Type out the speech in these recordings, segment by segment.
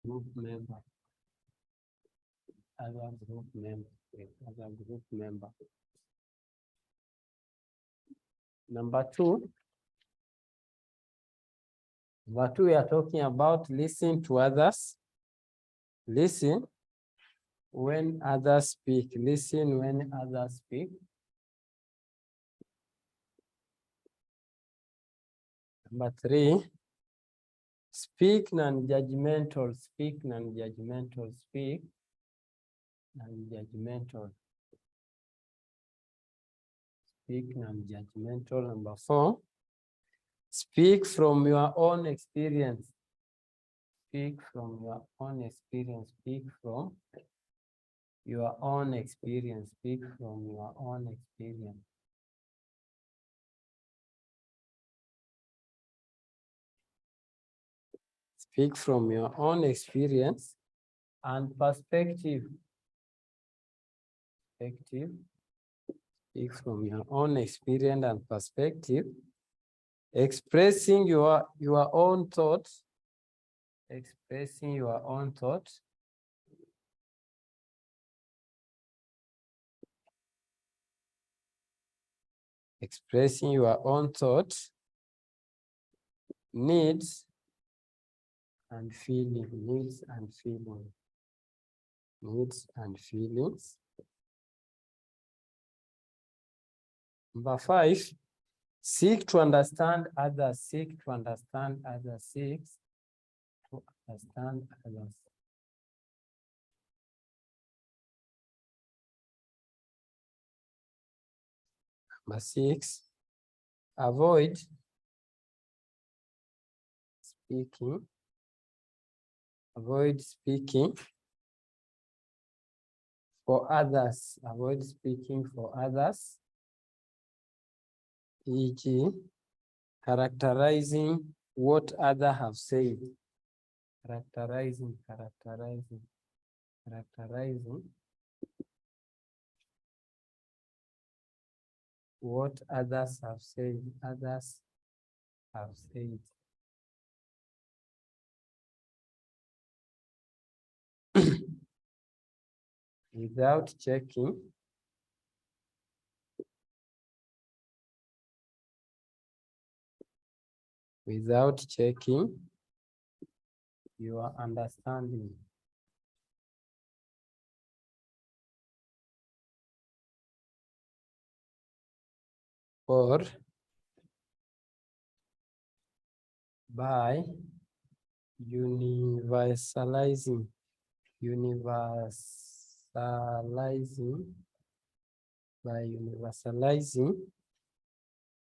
group member. Other group member. Other group member. Number two, we are talking about listen to others. Listen when others speak. Listen when others speak. Number three, speak non-judgmental. Speak non-judgmental. Speak non-judgmental. Speak non-judgmental. Number four, speak from your own experience. Speak from your own experience. Speak from your own experience. Speak from your own experience. Speak from your own experience and perspective. Perspective. Speak from your own experience and perspective. Expressing your own thoughts. Expressing your own thoughts. Expressing your own thoughts. Needs and feelings. Needs and feelings. Needs and feelings. Number five, seek to understand others. Seek to understand others. Seek to understand others. Number six, avoid speaking. Avoid speaking for others. Avoid speaking for others. E.g., characterizing what others have said. Characterizing what others have said. Others have said. Without checking. Without checking your understanding. Or by universalizing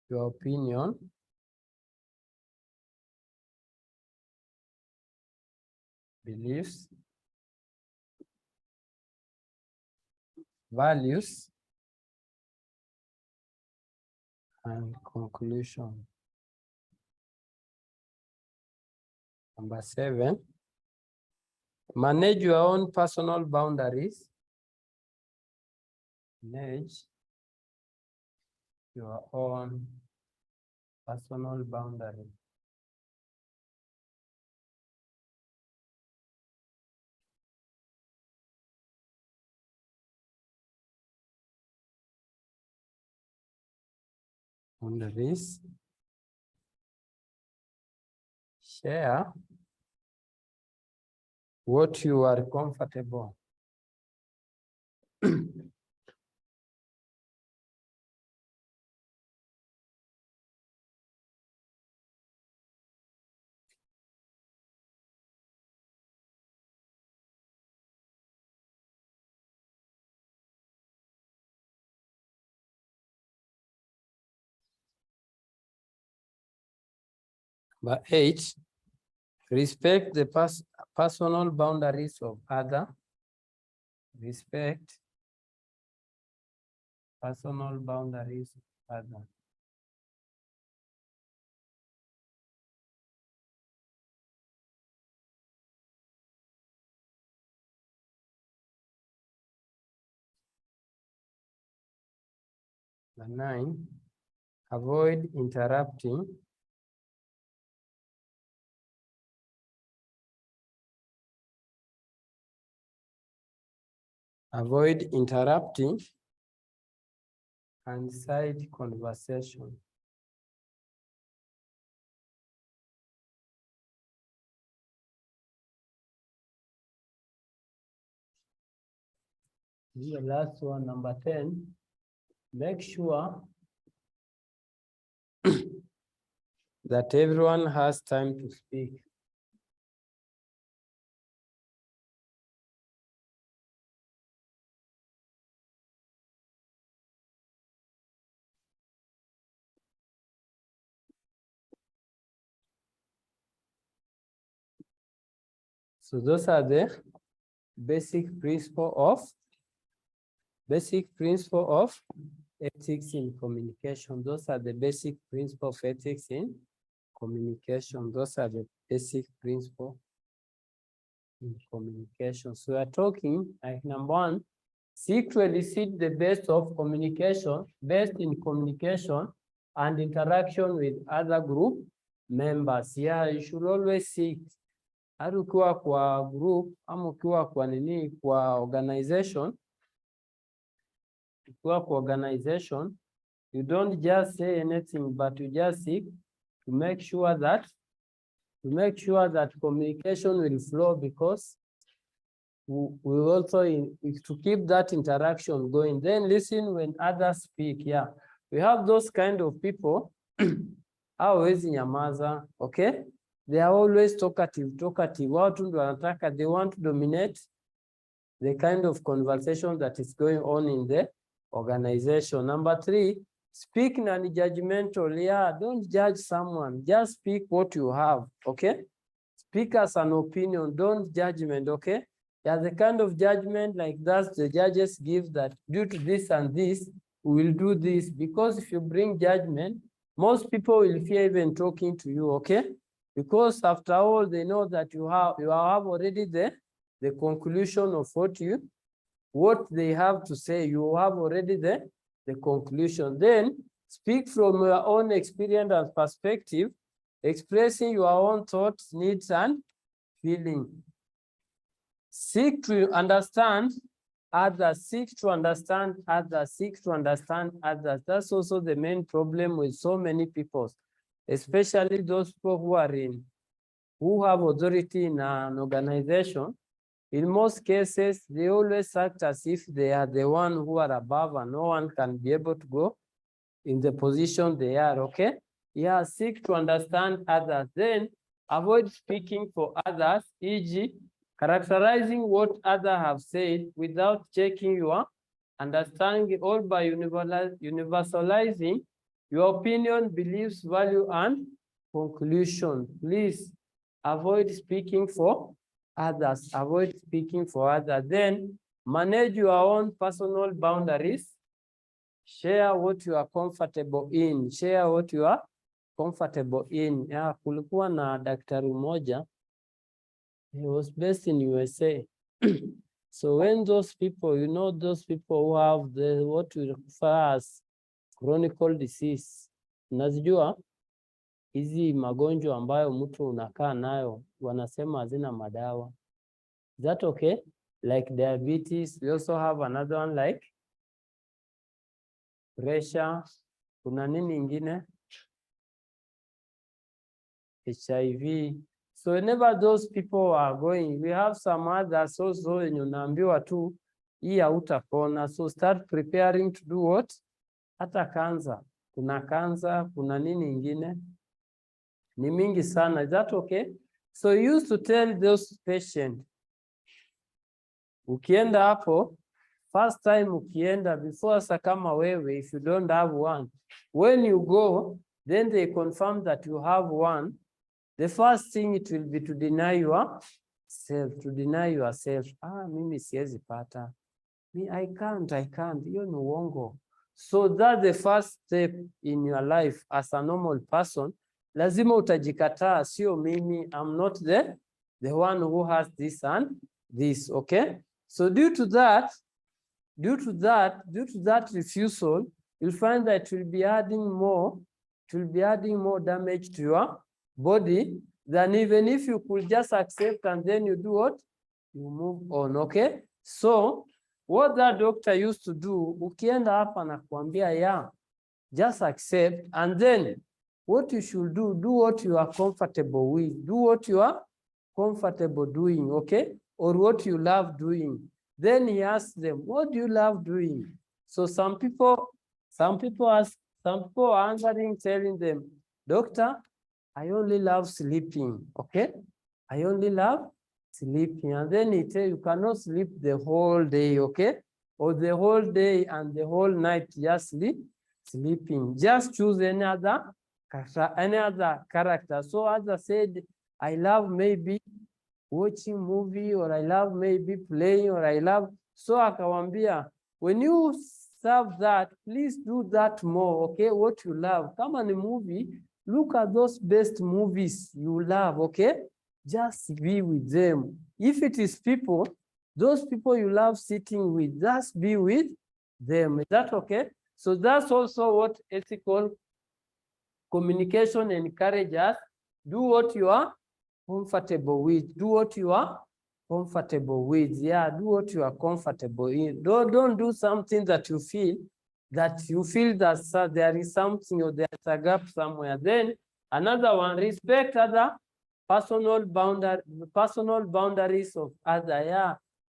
your opinion, beliefs, values, and conclusion. Number seven, manage your own personal boundaries. Manage your own personal boundaries. Boundaries. Share what you are comfortable. Number eight, respect the personal boundaries of others. Respect personal boundaries of others. Number nine, avoid interrupting Avoid interrupting and side conversation. The last one, number 10, make sure that everyone has time to speak. So those are the basic principle of ethics in communication. Those are the basic principle of ethics in communication. Those are the basic principle in communication. So we are talking like number 1, seek to elicit the best of communication, best in communication and interaction with other group members. Yeah, you should always seek. Hata ukiwa kwa group ama ukiwa kwa nini kwa organization, you don't just say anything, but you just seek to make sure that communication will flow, because we also to keep that interaction going. Then listen when others speak. Yeah, we have those kind of people hawawezi nyamaza, okay? They are always talkative. Watu ndio wanataka, they want to dominate the kind of conversation that is going on in the organization. Number 3, speak non-judgmental. Yeah, don't judge someone. Just speak what you have, okay? Speak as an opinion, don't judgment, okay? Yeah, the kind of judgment like that the judges give, that due to this and this, we will do this. Because if you bring judgment, most people will fear even talking to you, okay? Because after all, they know that you have already the conclusion of what they have to say. You have already the conclusion. Then speak from your own experience and perspective, expressing your own thoughts, needs, and feelings. Seek to understand others. That's also the main problem with so many people, especially those people who have authority in an organization. In most cases, they always act as if they are the one who are above and no one can be able to go in the position they are, okay? Yeah, seek to understand others. Then avoid speaking for others, e.g., characterizing what others have said without checking your understanding, or by universalizing your opinion, beliefs, value, and conclusion. Please avoid speaking for others. Then manage your own personal boundaries. Share what you are comfortable in. Yeah, kulikuwa na daktari mmoja, he was based in USA. So when those people, you know, those people who have what we refer as chronic disease, unazijua hizi magonjwa ambayo mtu unakaa nayo, wanasema hazina madawa. Is that okay? Like diabetes, we also have another one like pressure. Kuna nini ingine? HIV. So whenever those people are going, we have some others also wenye unaambiwa tu hii hautapona. So start preparing to do what? Hata kansa. Kuna nini ingine? Ni mingi sana. Is that okay? So you used to tell those patients, ukienda hapo, first time ukienda, before sa kama wewe, if you don't have one, when you go, then they confirm that you have one. The first thing it will be to deny yourself. Mimi siwezi pata. I can't. Hiyo ni uongo. So that's the first step in your life as a normal person. Lazima utajikataa, sio mimi, I'm not the one who has this and this, okay? So due to that refusal, you'll find that it will be adding more damage to your body than even if you could just accept and then you do what? You move on, okay? So what that doctor used to do, ukienda hapa na kuambia yeah, just accept, and then what you should do what you are comfortable with, do what you are comfortable doing, okay? Or what you love doing. Then he asks them, what do you love doing? So some people are answering, telling them, doctor, I only love sleeping, okay? I only love sleeping. And then he tell you cannot sleep the whole day, okay? Or the whole day and the whole night just sleeping. Just choose any other character. So as I said, I love maybe watching movie, or I love maybe playing, or I love, so akawambia, when you serve that, please do that more, okay? What you love. Come on a movie, look at those best movies you love, okay? Just be with them. If it is people, those people you love sitting with, just be with them. Is that okay? So that's also what ethical communication encourages. Do what you are comfortable with. Do what you are comfortable with. Yeah, do what you are comfortable in. Don't do something that you feel that there is something or there's a gap somewhere. Then another one, respect other personal boundaries of other. Yeah,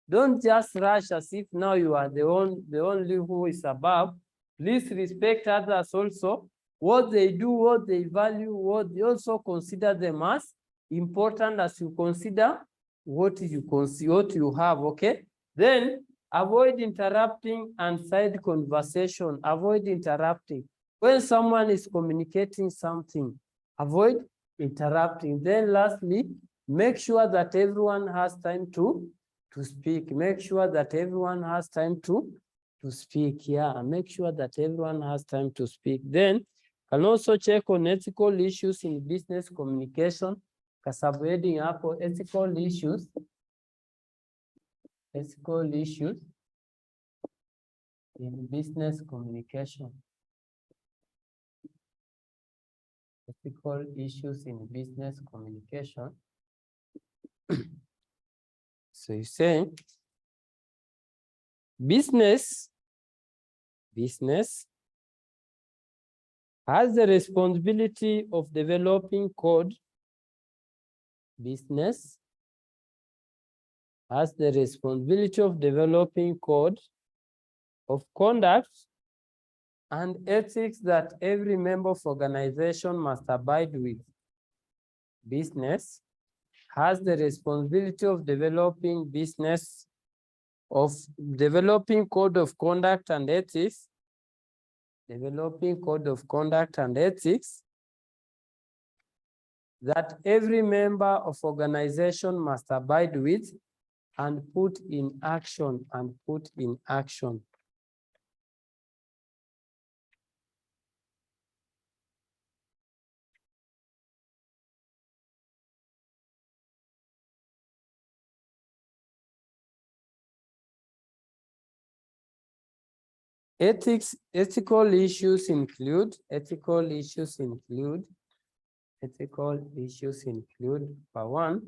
don't just rush as if now you are the only who is above. Please respect others also. What they do, what they value, what they also consider them as important as you consider what you have, okay? Then avoid interrupting and side conversation. Avoid interrupting. When someone is communicating something, avoid interrupting. Then lastly, make sure that everyone has time to speak. Make sure that everyone has time to speak. Yeah, make sure that everyone has time to speak. Then can also check on ethical issues in business communication. Kasabuedi hapo ethical issues in business communication. Ethical issues in business communication. So you say business has the responsibility of developing code. Business has the responsibility of developing code of conduct and ethics that every member of organization must abide with. Business has the responsibility of developing code of conduct and ethics, that every member of organization must abide with and put in action, Ethical issues include, for one,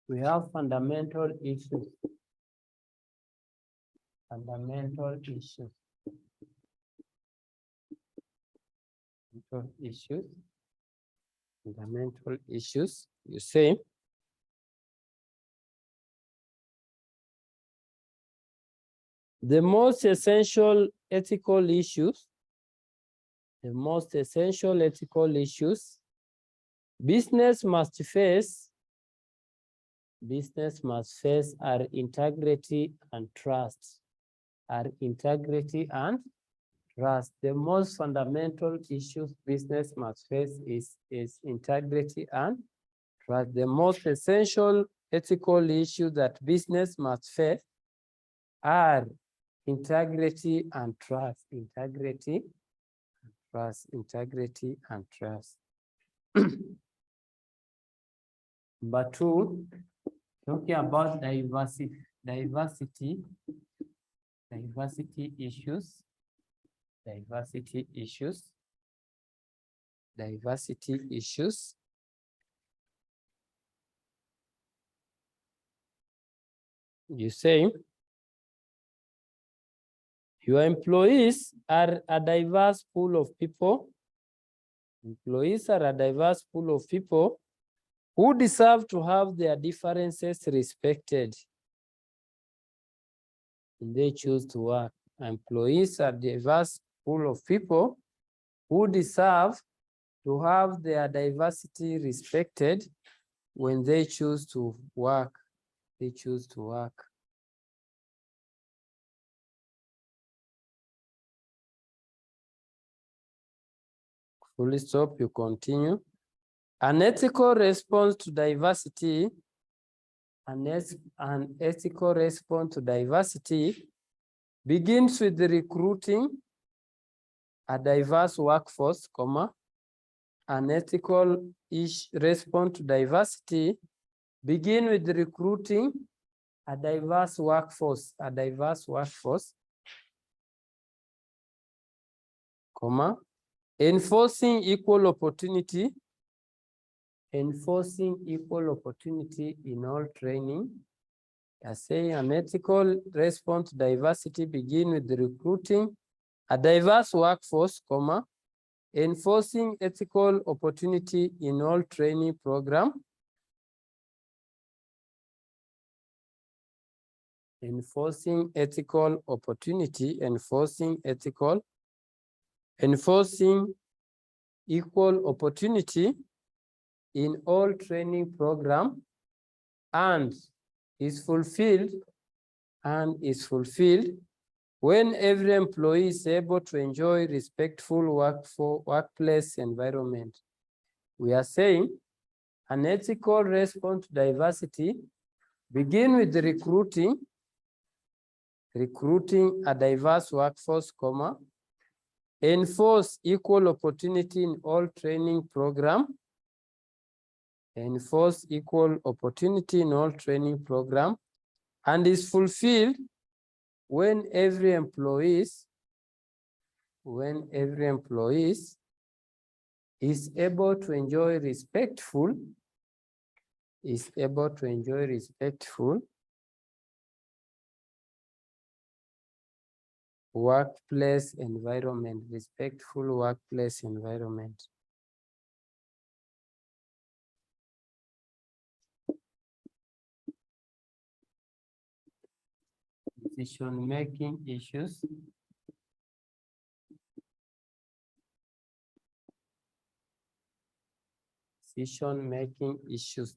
we have fundamental issues. You say, the most essential ethical issues business must face are integrity and trust. The most fundamental issues business must face is integrity and trust. The most essential ethical issues that business must face are integrity and trust. Number two, talking about diversity issues. You say Your employees are a diverse pool of people. Employees are a diverse pool of people who deserve to have their differences respected when they choose to work. Employees are a diverse pool of people who deserve to have their diversity respected when they choose to work. They choose to work. Full stop, you continue. An ethical response to diversity, an ethical response to diversity begins with the recruiting a diverse workforce, an ethical response to diversity begin with recruiting a diverse workforce, enforcing equal opportunity in all training. I say an ethical response to diversity begin with recruiting a diverse workforce, enforcing ethical opportunity in all training program. Enforcing equal opportunity in all training program and is fulfilled when every employee is able to enjoy respectful workplace environment. We are saying an ethical response to diversity begin with recruiting a diverse workforce, enforce equal opportunity in all training program, and is fulfilled when every employee is able to enjoy respectful workplace environment, Decision-making issues. Decision-making issues.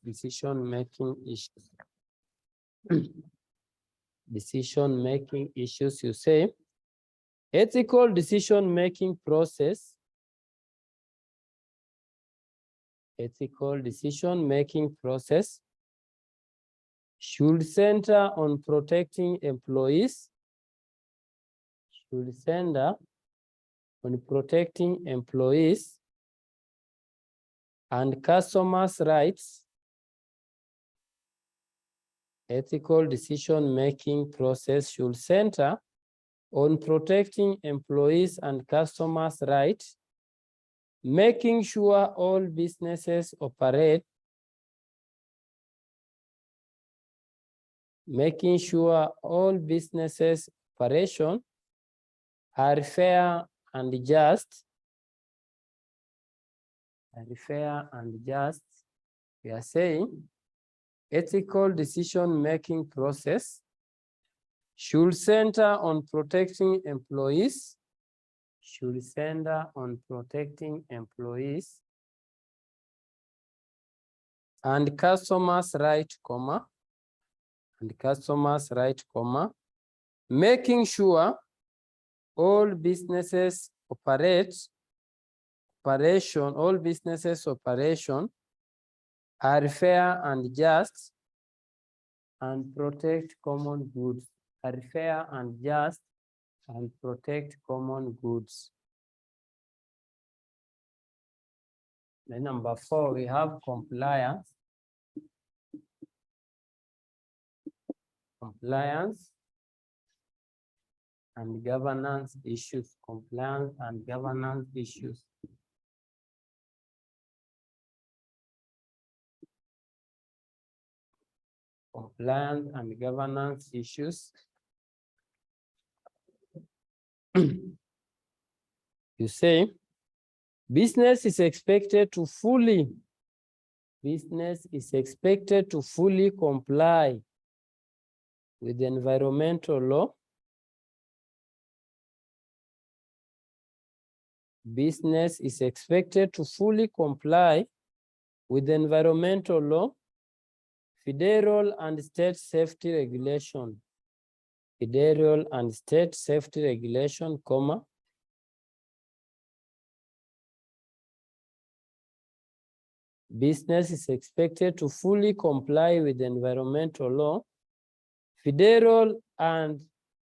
Decision-making issues, you say, ethical decision-making process. Ethical decision-making process should center on protecting employees. And customers' rights. Ethical decision-making process should center on protecting employees and customers' rights, making sure all businesses operate operation are fair and just. We are saying ethical decision-making process should center on protecting employees. And customers' right, making sure all businesses operation are fair and just and protect common goods. Then number 4, we have compliance. And governance issues. Compliance and governance issues. You say, business is expected to fully comply with the environmental law. Business is expected to fully comply with the environmental law, federal and state safety regulation. Federal and state safety regulation, comma. Business is expected to fully comply with the environmental law, federal and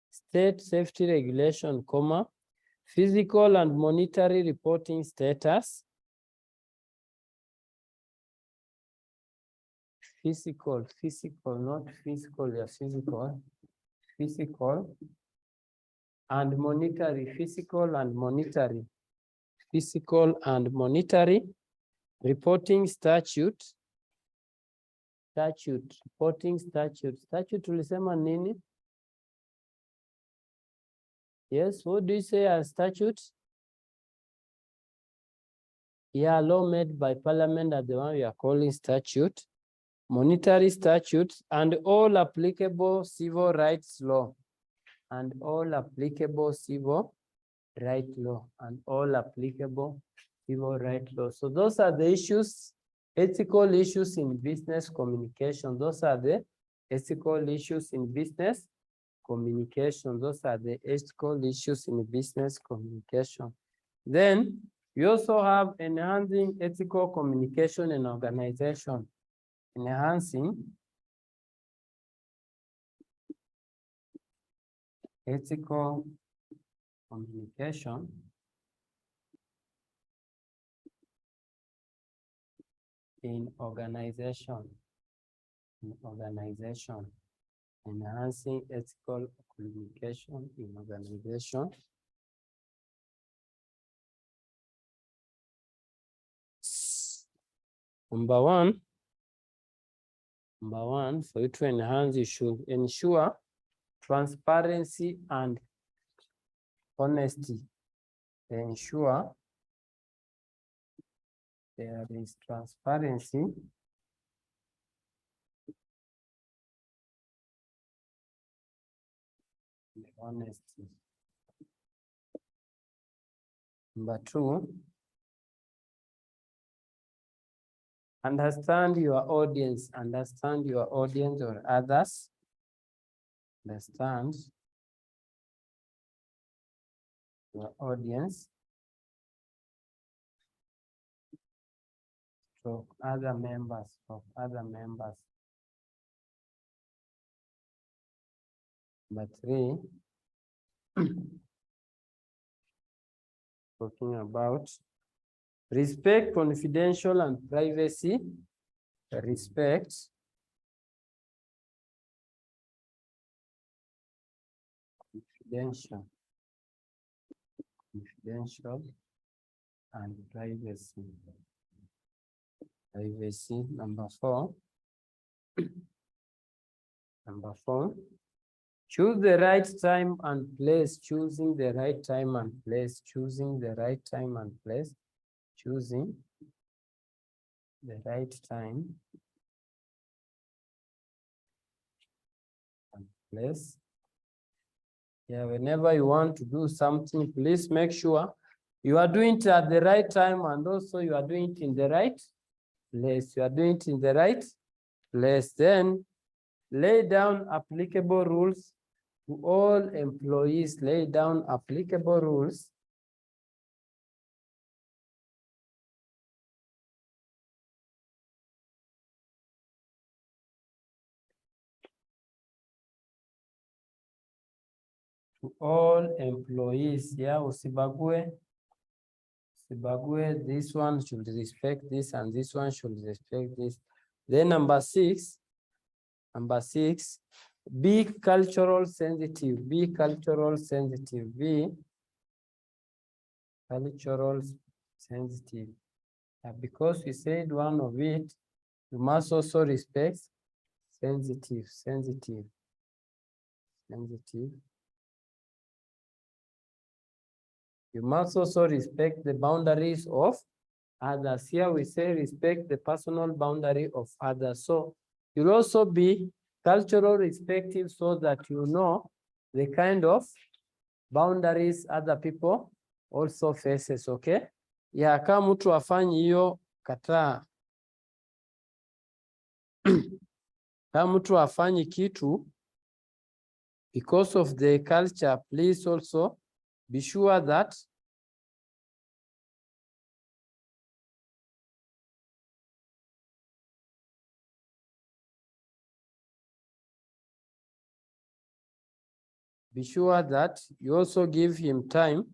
state safety regulation, comma, physical and monetary reporting status. Physical, not physical, yeah, physical. Physical and monetary, physical and monetary reporting statute. Reporting statute. Statute tulisema nini? Yes, what do you say as statute? Yeah, law made by parliament are the one we are calling statute. Monetary statutes and all applicable civil rights law. And all applicable civil rights law. And all applicable civil rights law. So those are the issues, ethical issues in business communication. Those are the ethical issues in business communication. Those are the ethical issues in business communication. Then we also have enhancing ethical communication in organization. Enhancing ethical communication in organization. Enhancing ethical communication in organization. Number one, for you to enhance, you should ensure transparency and honesty. Ensure there is transparency and honesty. Number two, understand your audience or others. Understand your audience of other members. Number three, talking about respect confidential and privacy. Respect confidential and privacy. Number four, choose the right time and place. Choosing the right time and place. Choosing the right time and place. Choosing the right time and place. Yeah, whenever you want to do something, please make sure you are doing it at the right time and also you are doing it in the right place. You are doing it in the right place. Then lay down applicable rules to all employees. Lay down applicable rules to all employees. Yeah, usibague. This one should respect this and this one should respect this. Then number six, be cultural sensitive. Be cultural sensitive. Because we said one of it, you must also respect sensitive. You must also respect the boundaries of others. Here we say respect the personal boundary of others. So you'll also be cultural respective so that you know the kind of boundaries other people also faces, okay? Ya kama mtu afanyi hiyo kataa. Kama mtu afanyi kitu because of the culture, please also be sure that you also give him time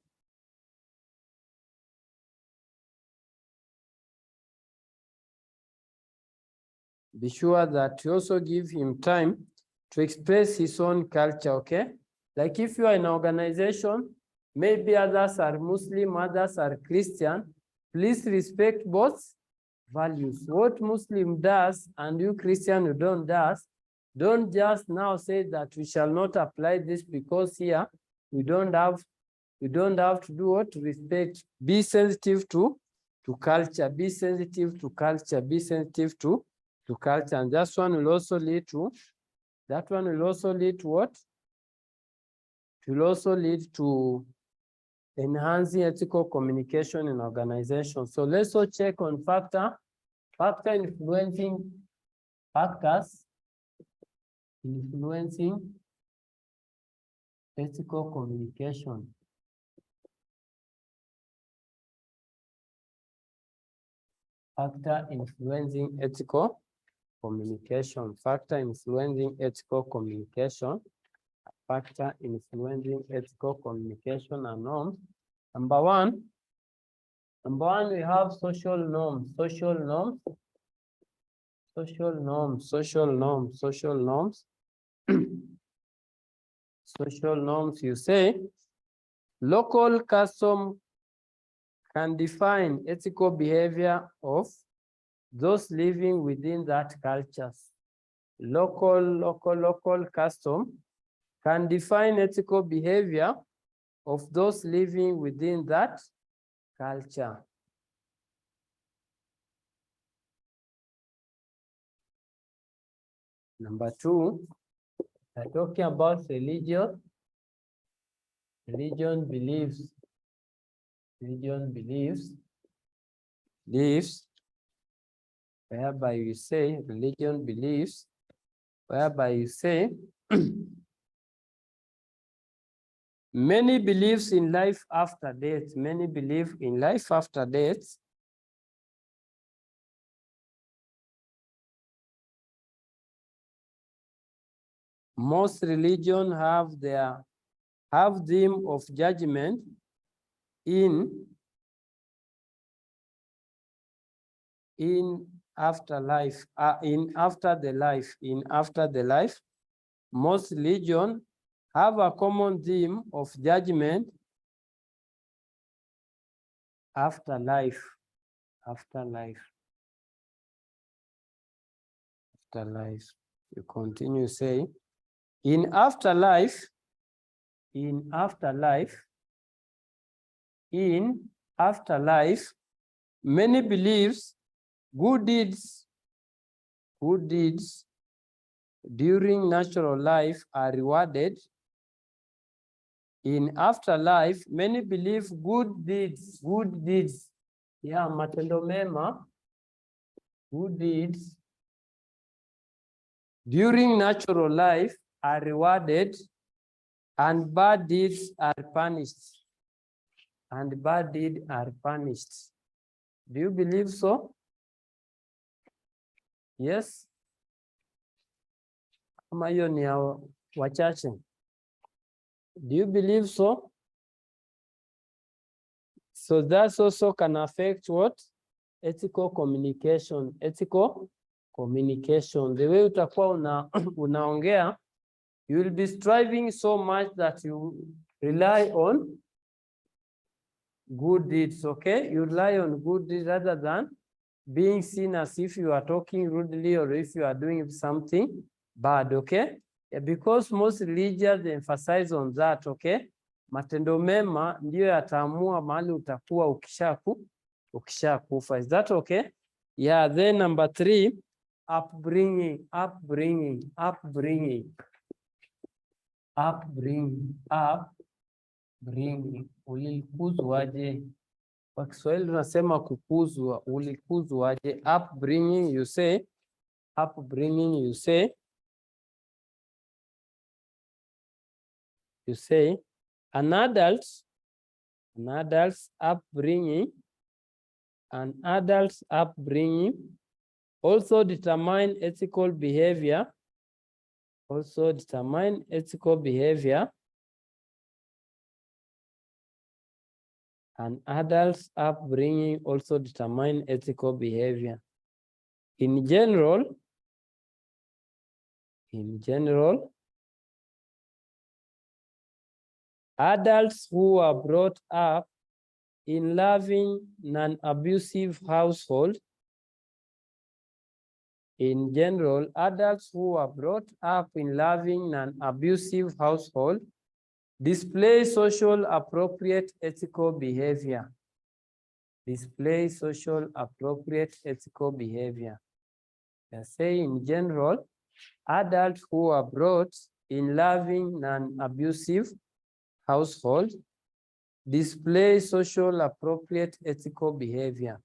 to express his own culture, okay? Like if you are in an organization, maybe others are Muslim, others are Christian, please respect both values. What Muslim does and you Christian who don't just now say that we shall not apply this because here we don't have to do what? Respect. Be sensitive to culture. Be sensitive to culture. Be sensitive to culture. And that one will also lead to what? It will also lead to enhancing ethical communication in organizations. So let's also check on factors influencing ethical communication. Factor influencing ethical communication. Factor influencing ethical communication. Factor influencing ethical communication and norms. Number one, we have social norms. Social norms. Social norms. Social norms. Social norms. Social norms, you say, local custom can define ethical behavior of those living within that culture. Local custom can define ethical behavior of those living within that culture. Number two, we're talking about religion. Religion beliefs. Whereby you say religion beliefs, whereby you say many beliefs in life after death. Many believe in life after death. Most religions have theme of judgment in afterlife, in after the life. Most religions have a common theme of judgment afterlife. You continue say, in afterlife, many believes good deeds during natural life are rewarded. In afterlife, many believe good deeds, yeah, matendo mema, good deeds during natural life are rewarded and bad deeds are punished. Do you believe so? Yes? Ama hiyo ni ya wachache. Do you believe so? So that also can affect what? Ethical communication. Ethical communication. The way utakuwa unaongea, you will be striving so much that you rely on good deeds, okay? You rely on good deeds rather than being seen as if you are talking rudely or if you are doing something bad, okay? Yeah, because most religions emphasize on that, okay? Matendo mema ndiyo yataamua mahali utakuwa ukishakufa. Is that okay? Yeah, then number 3, upbringing. Ulikuzwaje? Kwa Kiswahili tunasema kukuzwa. Ulikuzwaje? Upbringing, you say an adult's upbringing also determine ethical behavior. An adult's upbringing also determine ethical behavior. In general, adults who are brought up in loving, non-abusive household. In general, adults who are brought up in loving, non-abusive household display social appropriate ethical behavior. They say in general, adults who are brought in loving, non-abusive household display social appropriate ethical behavior.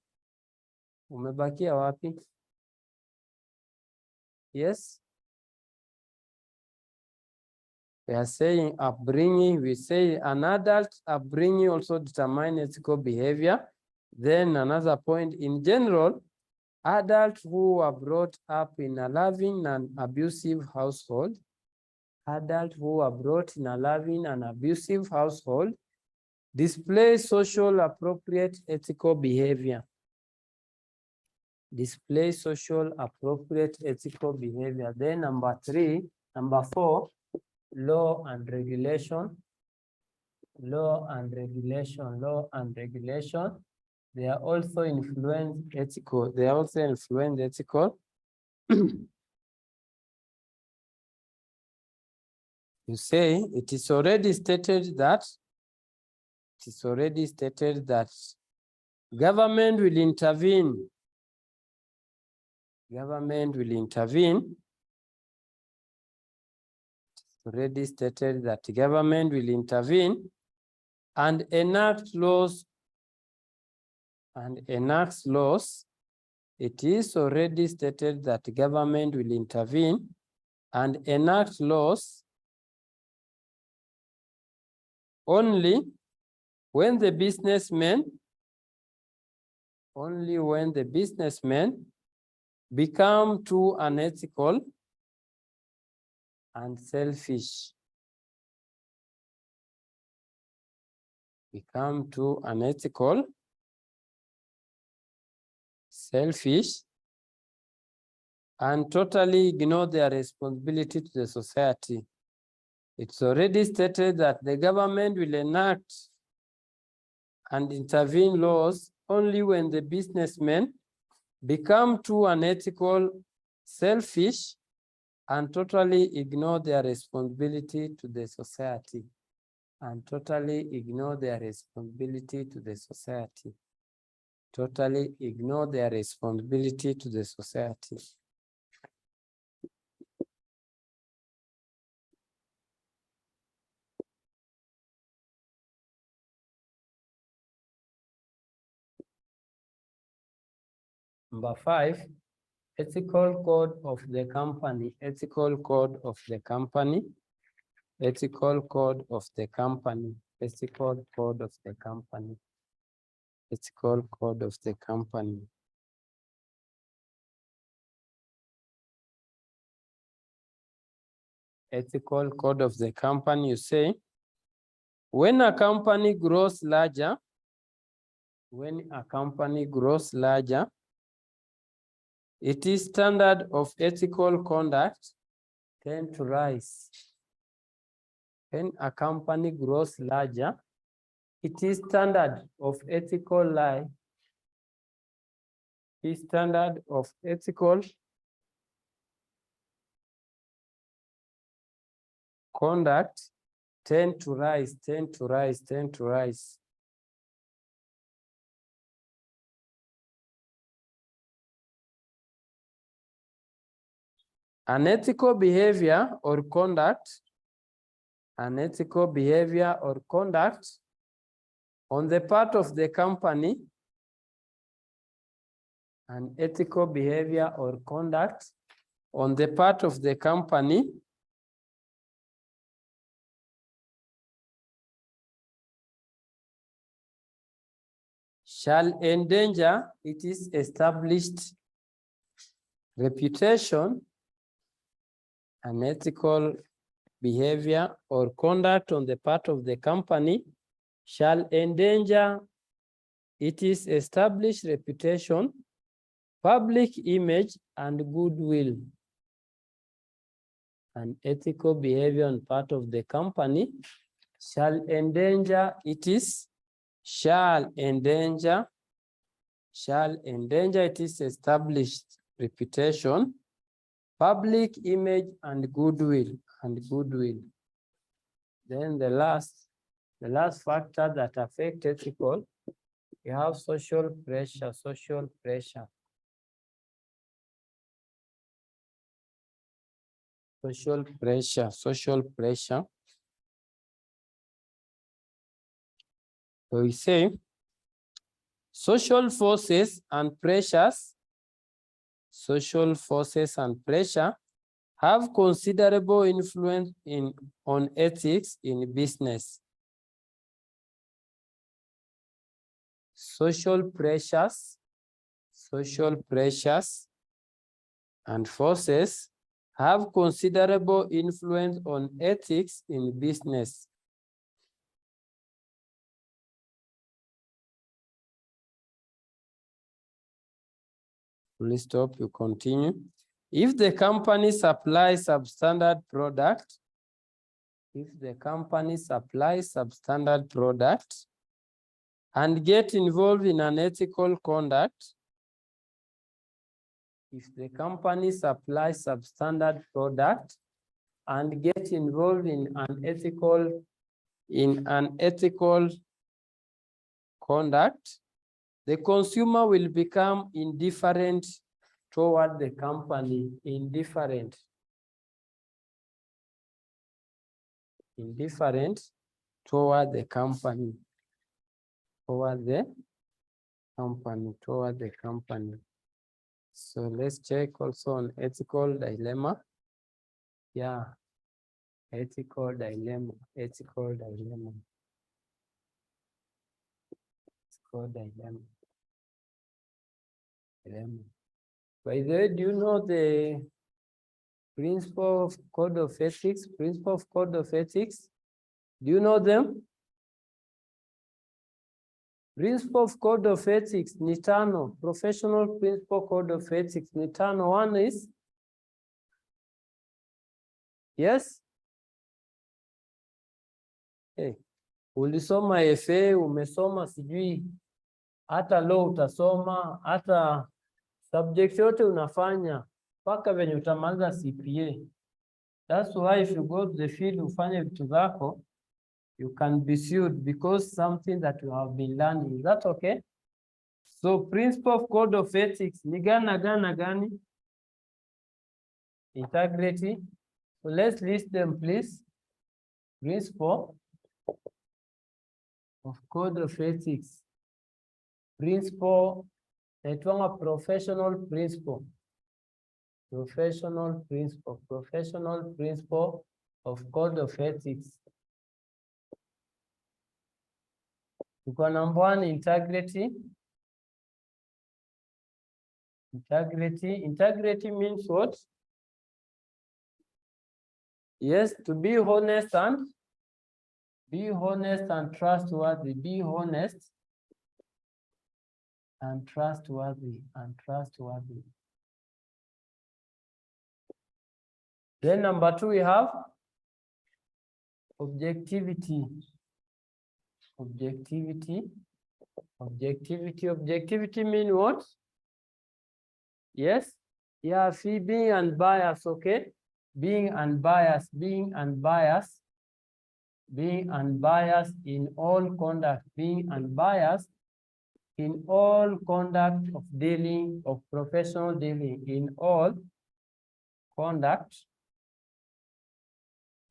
Umebakia wapi? Yes. We are saying upbringing. We say an adult upbringing also determine ethical behavior. Then another point, in general, adults who are brought up in a loving and abusive household, display social appropriate ethical behavior. Then number 4, law and regulation. They are also influence ethical. You say it is already stated that government will intervene. Already stated that government will intervene and enact laws. It is already stated that government will intervene and enact laws only when the businessmen become too unethical and selfish. And totally ignore their responsibility to the society. It's already stated that the government will enact and intervene laws only when the businessmen become too unethical, selfish, and totally ignore their responsibility to the society. Number 5, ethical code of the company. You say, when a company grows larger, its standard of ethical conduct tend to rise. When a company grows larger, its standard of ethical conduct Tend to rise, tend to rise, tend to rise. Unethical behavior or conduct, unethical behavior or conduct on the part of the company, unethical behavior or conduct on the part of the company shall endanger its established reputation. Unethical behavior or conduct on the part of the company shall endanger its established reputation, public image, and goodwill. Unethical behavior on part of the company shall endanger its established reputation, public image, and goodwill. Then the last factor that affects ethical, you have social pressure, social pressure. Social pressure, social pressure. So we say social forces and pressures, social forces and pressure have considerable influence on ethics in business. Social pressures and forces have considerable influence on ethics in business. Please stop, you continue. If the company supplies substandard product, and get involved in unethical conduct, if the company supplies substandard product and get involved in unethical conduct, the consumer will become indifferent toward the company, indifferent toward the company, toward the company. So let's check also on ethical dilemma. Yeah, ethical dilemma. By the way, do you know the principle of code of ethics? Principle of code of ethics? Do you know them? Principle of code of ethics ni tano. Professional principle code of ethics ni tano. One is, yes? Hey, ulisoma FA, umesoma sijui, hata law utasoma, hata subject yote unafanya, mpaka venye utamaliza CPA. That's why if you go to the field ufanye vitu zako, you can be sued because something that you have been learning. Is that okay? So principle of code of ethics ni gani? Integrity. So let's list them, please. Principle of code of ethics. Principle, naitwanga professional principle. Professional principle of code of ethics. Tuko number one, integrity. Integrity means what? Yes, to be honest and trustworthy. Be honest and trustworthy. Then number two, we have objectivity. Objectivity mean what? Yes? Yeah, see, being unbiased, okay? Being unbiased. being unbiased in all conduct, being unbiased in all conduct of dealing, of professional dealing, in all conduct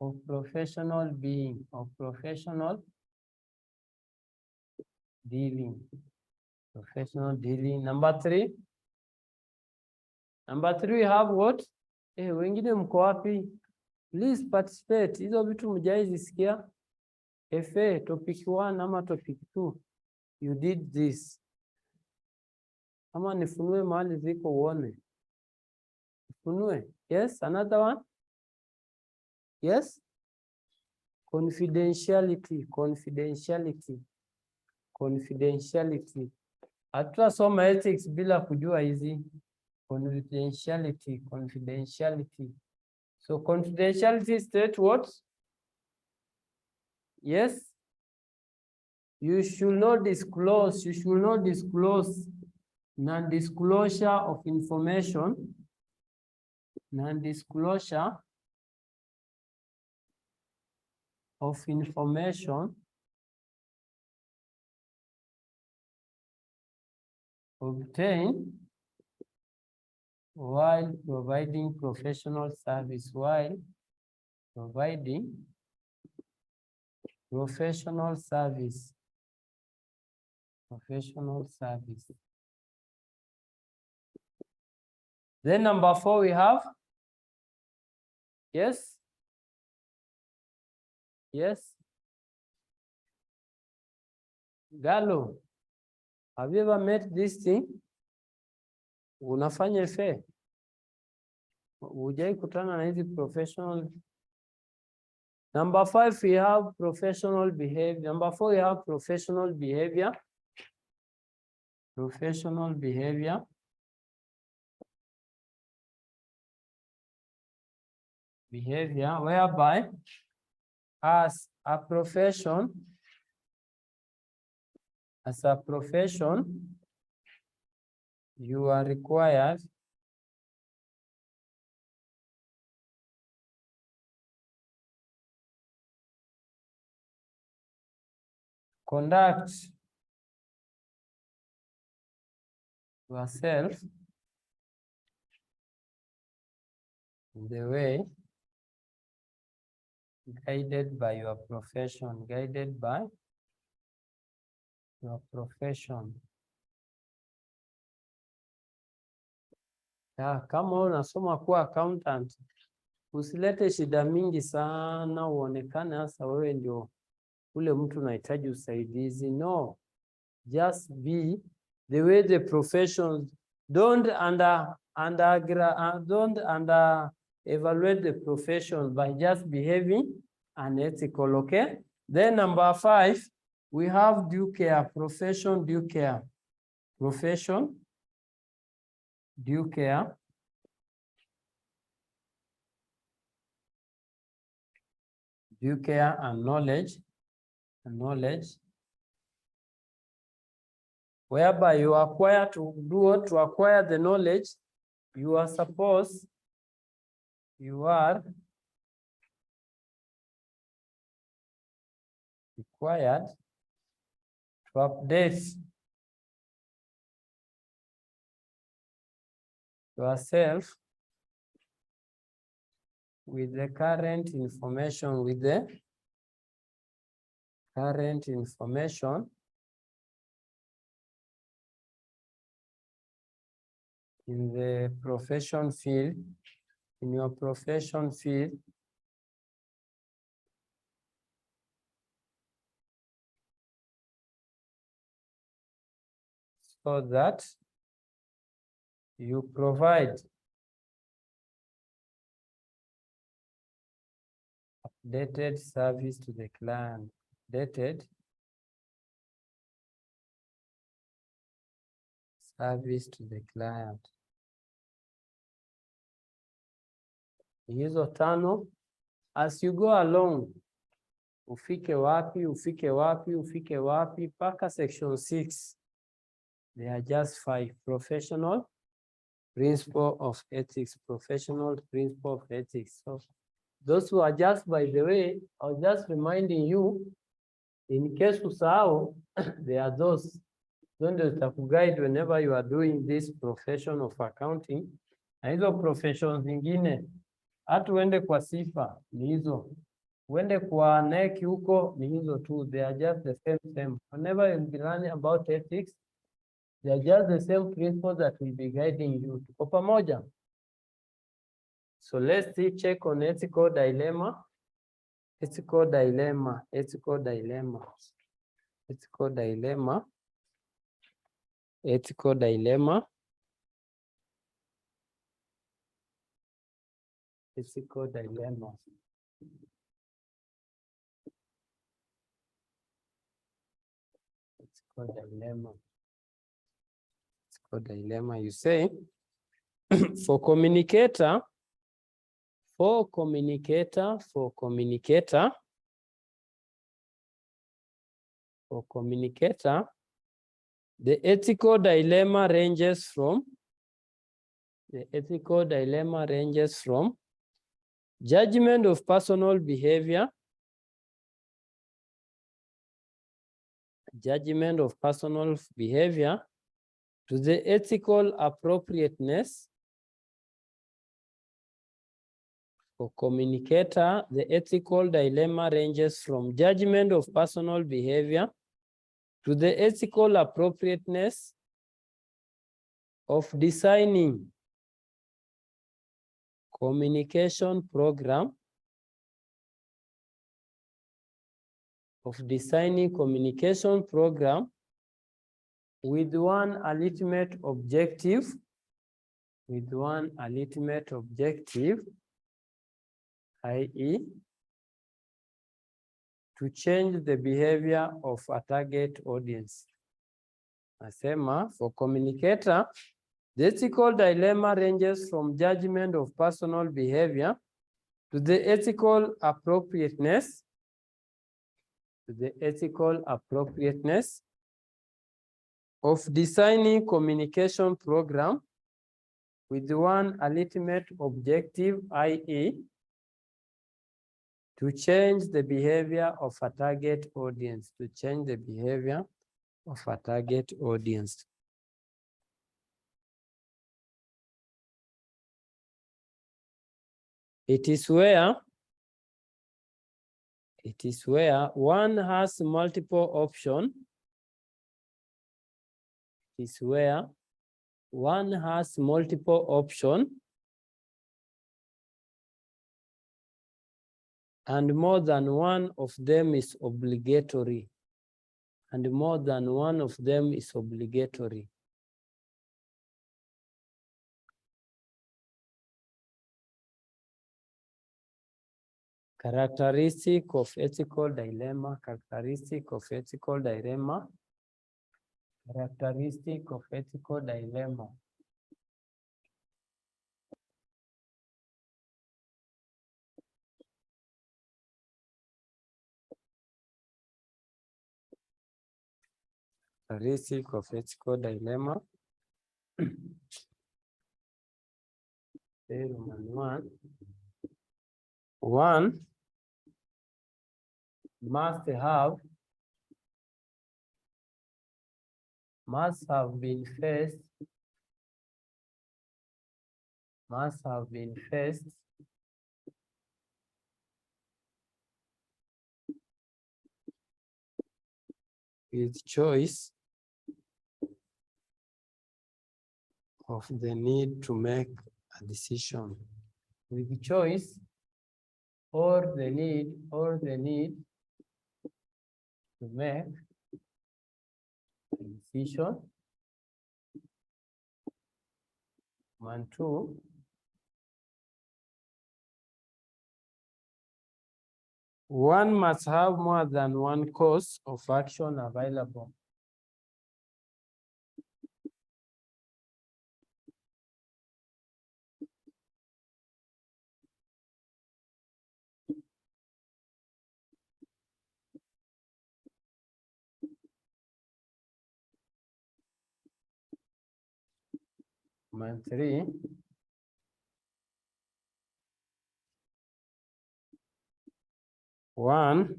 of professional being, of professional dealing, professional dealing. Number three, we have what? Wengine mko wapi? Please participate. Hizo vitu mjaizisikia. FA topic 1 ama topic 2. You did this. Ama nifunue mahali ziko uone. Nifunue. Yes, another one. Yes. Confidentiality, confidentiality, confidentiality. Hatutasoma ethics bila kujua hizi. Confidentiality, confidentiality. So confidentiality state what? Yes. You should not disclose, non-disclosure of information, non-disclosure of information obtained while providing professional service, while providing professional service. Professional service. Then number 4 we have, yes. Yes. Galo, have you ever met this thing? Unafanya FA? Hujai kutana na hizi professional. Number 5 we have professional behavior. Number 4 we have professional behavior. Professional behavior. Behavior whereby as a profession, you are required conduct yourself in the way guided by your profession, guided by your profession. Kama unasoma kuwa accountant, usilete shida mingi sana uonekane hasa wewe ndio ule mtu unahitaji usaidizi. No, just be the way the profession. Don't evaluate the profession by just behaving unethical. Okay. Then number 5, we have due care. Profession due care. Profession due care. Due care and knowledge. Whereby you acquire to do what? To acquire the knowledge, you are required to update yourself with the current information, in the profession field, in your profession field, so that you provide updated service to the client. Updated service to the client. Hizo 5, as you go along, ufike wapi, paka section 6. There are just 5. Professional principle of ethics, professional principle of ethics. So Those who are just, by the way, I was just reminding you, in case usahau, there are those ndio zitakuguide whenever you are doing this profession of accounting. Na hizo professions zingine, hata uende kwa sifa ni hizo, uende kwa NEC huko ni hizo tu, they are just the same. Whenever you be learning about ethics, they are just the same principles that will be guiding you. Tuko pamoja? So let's see, check on ethical dilemma. Ethical dilemma. Ethical dilemma. Ethical dilemma. Ethical dilemma. Ethical dilemma. Ethical dilemma. Ethical dilemma. You say, for communicator, the ethical dilemma ranges from judgment of personal behavior, to the ethical appropriateness. For communicator, the ethical dilemma ranges from judgment of personal behavior to the ethical appropriateness of designing communication program, with one ultimate objective, i.e., to change the behavior of a target audience. Nasema, for communicator, the ethical dilemma ranges from judgment of personal behavior to the ethical appropriateness, of designing communication program with one ultimate objective, i.e., to change the behavior of a target audience, It is where one has multiple options. And more than one of them is obligatory. Characteristic of ethical dilemma. One must have been faced with choice of the need to make a decision. With choice or the need to make a decision. One, two. One must have more than one course of action available. Three, One,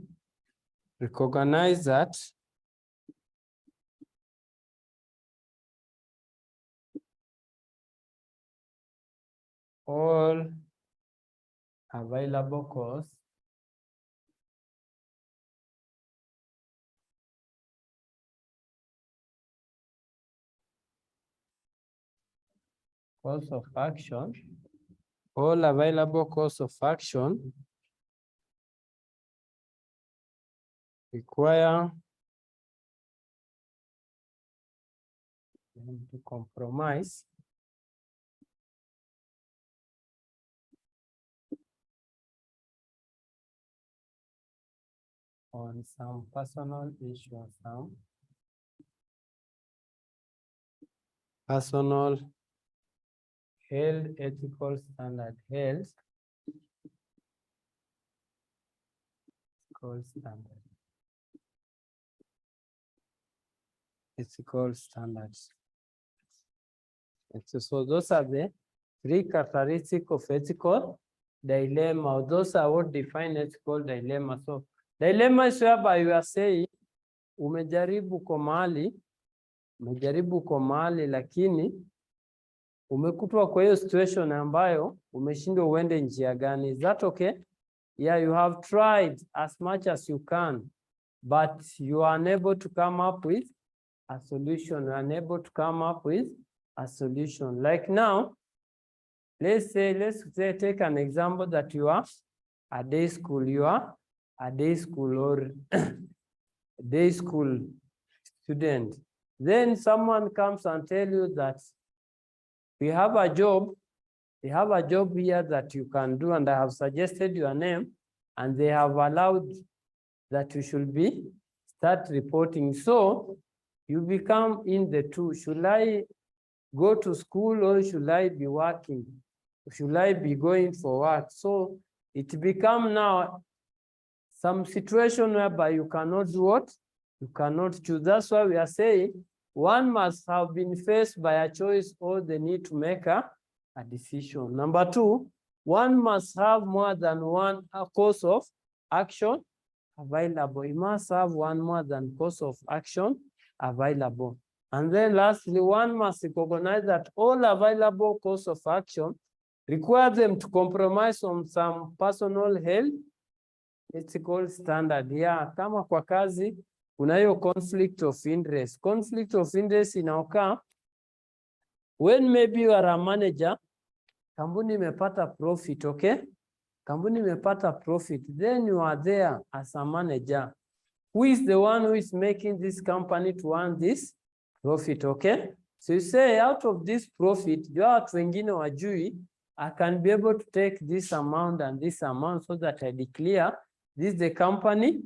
recognize that all available course of action, all available course of action require them to compromise on some personal issue, some personal health, ethical standard, health, ethical standard, ethical standards. And so those are the three characteristics of ethical dilemma. Those are what define ethical dilemma. So dilemma is whereby you are saying, umejaribu uko mahali lakini umekutwa kwa hiyo situation ambayo umeshindwa uende njia gani. Is that okay? Yeah, you have tried as much as you can, but you are unable to come up with a solution. You are unable to come up with a solution. Like now, let's say take an example that you are a day school. You are a day school or day school student. Then someone comes and tell you that we have a job. They have a job here that you can do, and I have suggested your name, and they have allowed that you should start reporting. So you become in the two. Should I go to school or should I be working? Should I be going for work? So it become now some situation whereby you cannot do what? You cannot choose. That's why we are saying one must have been faced by a choice or the need to make a decision. Number two, one must have more than one course of action available. You must have one more than course of action available. And then lastly, one must recognize that all available course of action require them to compromise on some personal health, ethical standard. Yeah, kama kwa kazi, kuna hiyo conflict of interest. Conflict of interest inaokaa when maybe you are a manager, kampuni imepata profit, okay? Kampuni imepata profit, then you are there as a manager. Who is the one who is making this company to earn this profit, okay? So you say out of this profit, you are wengine wajui, I can be able to take this amount and this amount so that I declare this is the company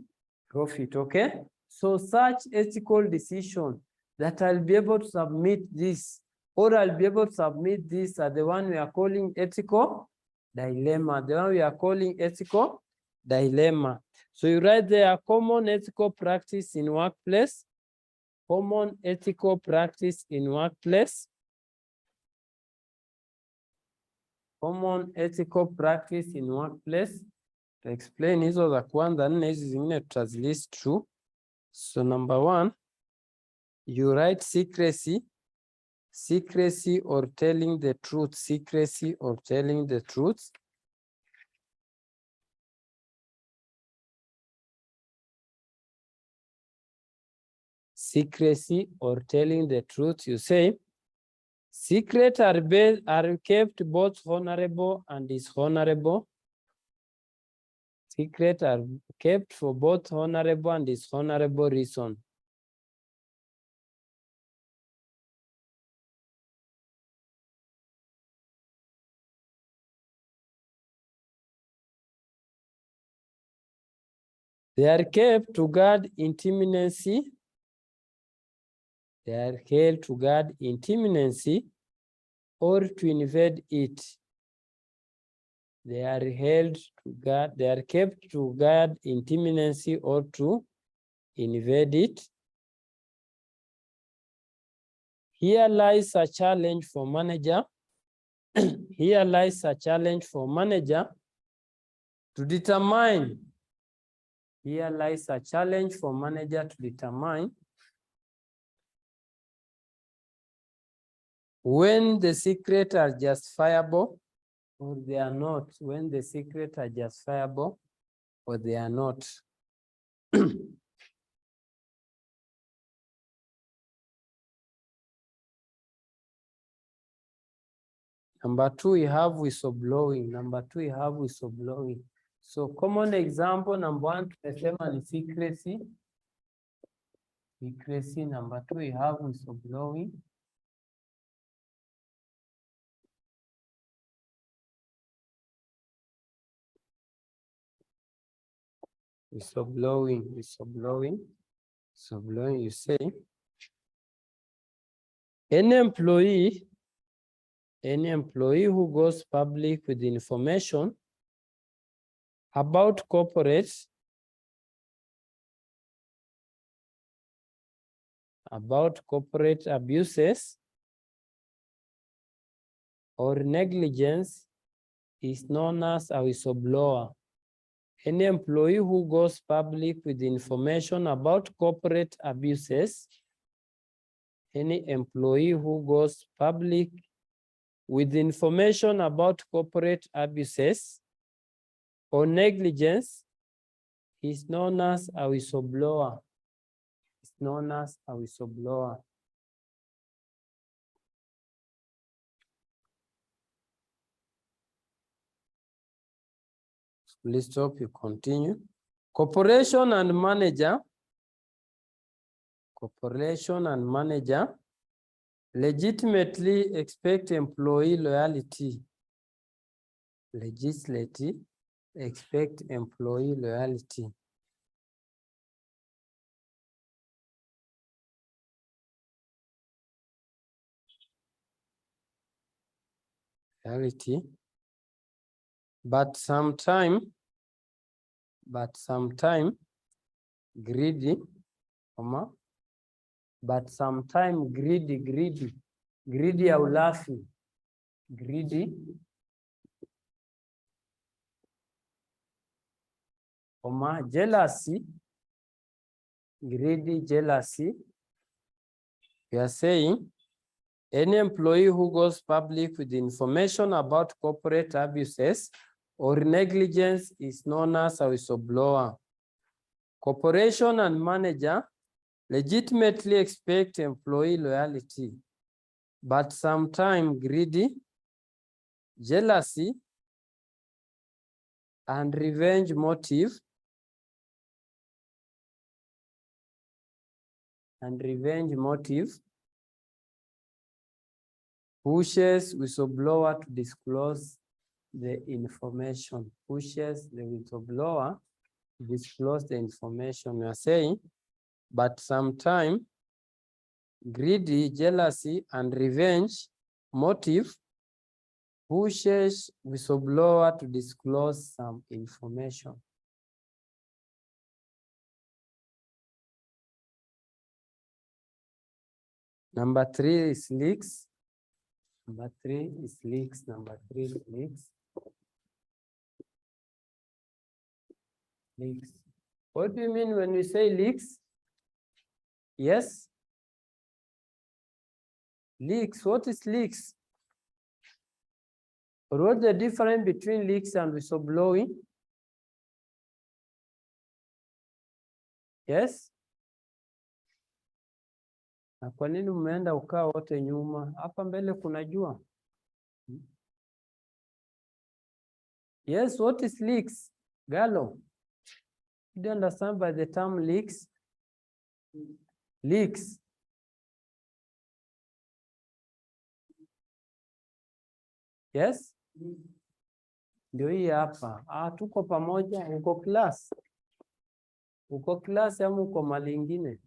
profit, okay? So such ethical decision that I'll be able to submit this or I'll be able to submit this are the one we are calling ethical dilemma. The one we are calling ethical dilemma. So you write there, common ethical practice in workplace. Common ethical practice in workplace. Common ethical practice in workplace. To explain hizo za kwanza nne hizi zingine tutazilist tu. So number one, you write secrecy. Secrecy or telling the truth. Secrecy or telling the truth. Secrecy or telling the truth. You say, secrets are kept both honorable and dishonorable. Secrets are kept for both honorable and dishonorable reason. They are kept to guard intimacy. They are held to guard intimacy or to invade it. They are held to guard, they are kept to guard intimacy or to invade it. Here lies a challenge for manager. Here lies a challenge for manager to determine Here lies a challenge for manager to determine when the secrets are justifiable or they are not, when the secrets are justifiable or they are not. Number two, we have whistleblowing. Number two, we have whistleblowing. So common example, number one, tunasema ni secrecy. Secrecy. Number two, we have whistleblowing. Whistleblowing, whistleblowing. Whistleblowing, you say, any employee who goes public with information about corporate abuses or negligence is known as a whistleblower. Any employee who goes public with information about corporate abuses, any employee who goes public with information about corporate abuses or negligence is known as a whistleblower. It's known as a whistleblower. Please stop, you continue. Corporation and manager legitimately expect employee loyalty. Legitimately expect employee loyalty. Loyalty. But sometime greedy, but sometime greedy au laughing. Greedy, jealousy, greedy, jealousy. We are saying any employee who goes public with information about corporate abuses or negligence is known as a whistleblower. Corporation and manager legitimately expect employee loyalty, but sometimes greedy, jealousy, and revenge motive pushes whistleblower to disclose the information. Pushes the whistleblower to disclose the information. We are saying, but sometimes greedy, jealousy, and revenge motive pushes whistleblower to disclose some information. Number three is leaks. Number three is leaks. Leaks. What do you mean when we say leaks? Yes? Leaks. What is leaks? Or what's the difference between leaks and whistleblowing? Yes? Na kwa nini umeenda ukaa wote nyuma? Hapa mbele kuna jua. Yes, what is leaks? Gallo. Do you understand by the term leaks? Leaks. Yes? Ndio hii hapa. Tuko pamoja. Uko class? Uko class ama uko mali ingine?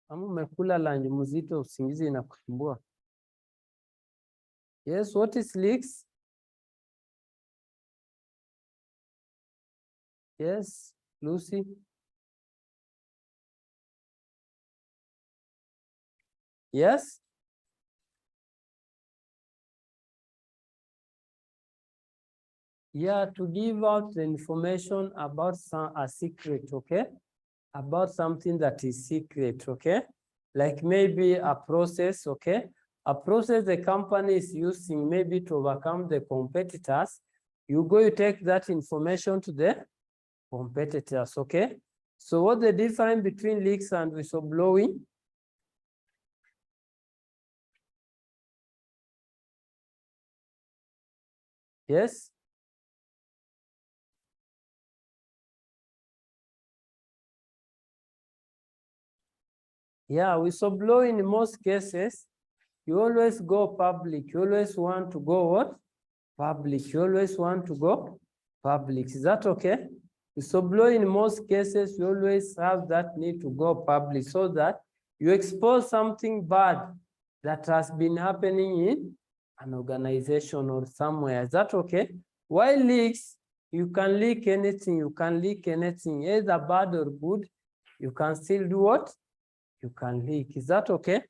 Ama umekula lunch mzito usingizi inakusumbua? Yes, what is leaks? Yes, Lucy. Yes? Yeah, to give out the information about a secret, okay? About something that is secret, okay? Like maybe a process, okay? A process the company is using maybe to overcome the competitors. You go, you take that information to the competitors, okay? So what's the difference between leaks and whistleblowing? Yes? Yeah, whistleblowing in most cases, you always go public. You always want to go what? Public. You always want to go public. Is that okay? Whistleblowing in most cases, you always have that need to go public so that you expose something bad that has been happening in an organization or somewhere. Is that okay? While leaks, you can leak anything. You can leak anything, either bad or good. You can still do what? You can leak. Is that okay?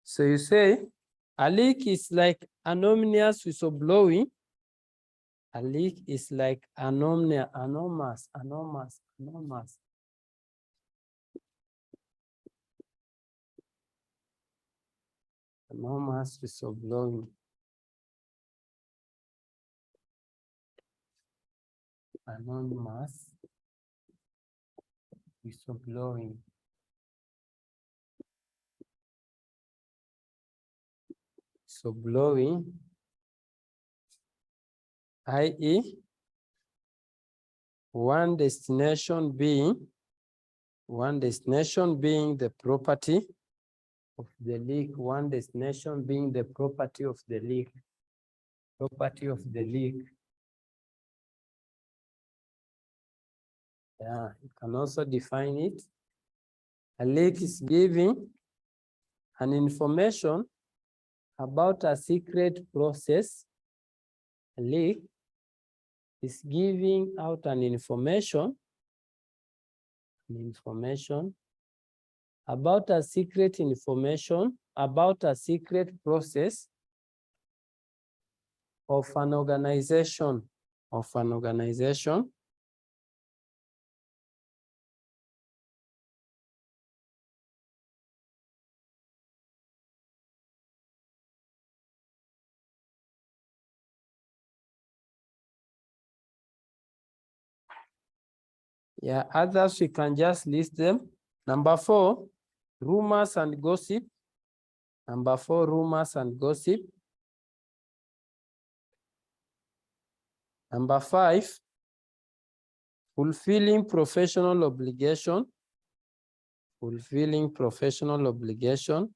So you say a leak is like anonymous whistleblowing. A leak is like anonymous whistleblowing. Anonymous whistleblowing. Whistleblowing, i.e., one destination being the property of the leak, one destination being the property of the leak. Property of the leak. Yeah, you can also define it. A leak is giving an information about a secret process. A leak is giving out an information about a secret about a secret process of an organization. Yeah, others we can just list them. Number 4, rumors and gossip. Number 4, rumors and gossip. Number 5, fulfilling professional obligation. Fulfilling professional obligation.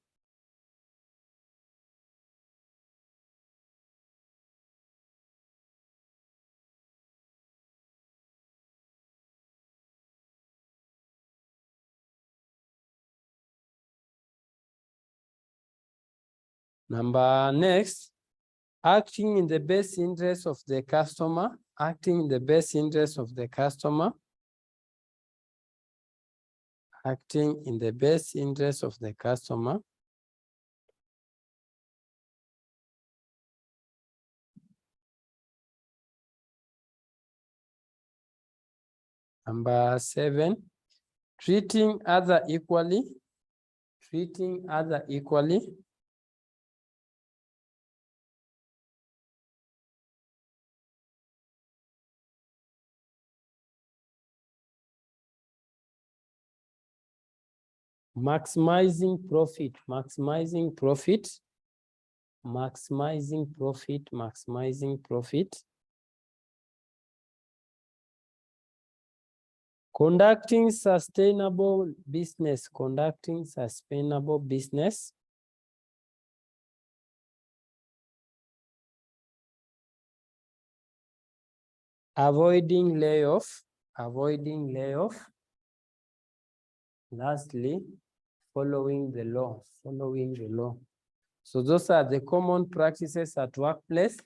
Next, acting in the best interest of the customer. Acting in the best interest of the customer. Acting in the best interest of the customer. Number 7, treating other equally. Treating other equally. Maximizing profit. Maximizing profit. Maximizing profit. Maximizing profit. Conducting sustainable business. Conducting sustainable business. Avoiding layoff. Avoiding layoff. Lastly, following the law. Following the law. So those are the common practices at workplace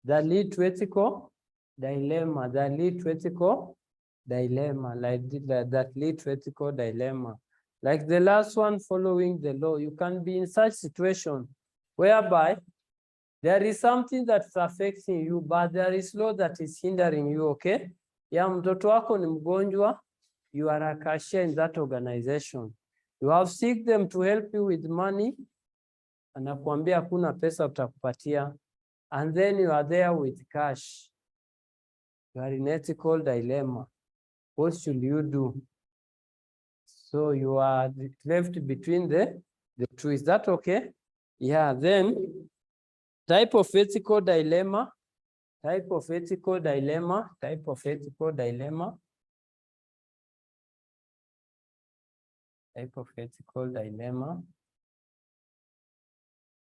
that lead to ethical dilemma. That lead to ethical dilemma. That lead to ethical dilemma. Like the last one, following the law. You can be in such situation whereby There is something that's affecting you, but there is law that is hindering you, okay? Ya mtoto wako ni mgonjwa, you are a cashier in that organization. You have seek them to help you with money, anakuambia hakuna pesa utakupatia, and then you are there with cash. You are in ethical dilemma. What should you do? So you are left between the two. Is that okay? Yeah, then type of ethical dilemma, type of ethical dilemma, type of ethical dilemma, type of ethical dilemma.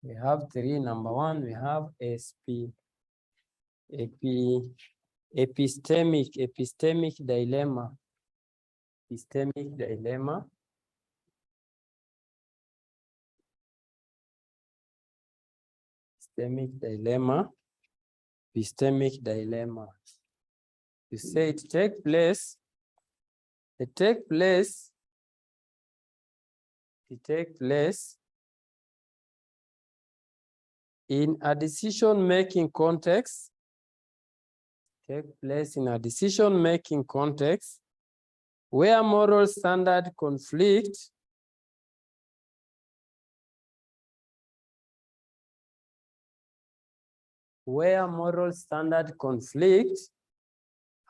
We have three. Number one, we have epistemic dilemma. Epistemic dilemma. Epistemic dilemma. Epistemic dilemma. You say it take place. It take place in a decision-making context. Take place in a decision-making context where moral standard conflict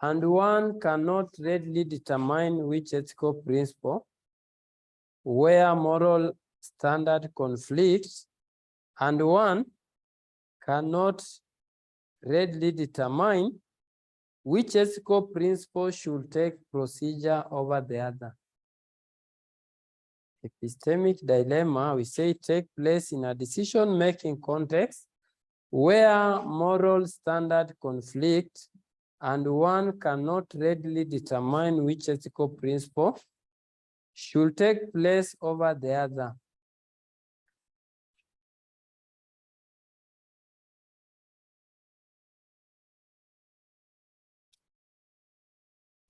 and one cannot readily determine which ethical principle, where moral standard conflicts and one cannot readily determine which ethical principle should take procedure over the other. Epistemic dilemma, we say, take place in a decision-making context where moral standard conflict and one cannot readily determine which ethical principle should take place over the other.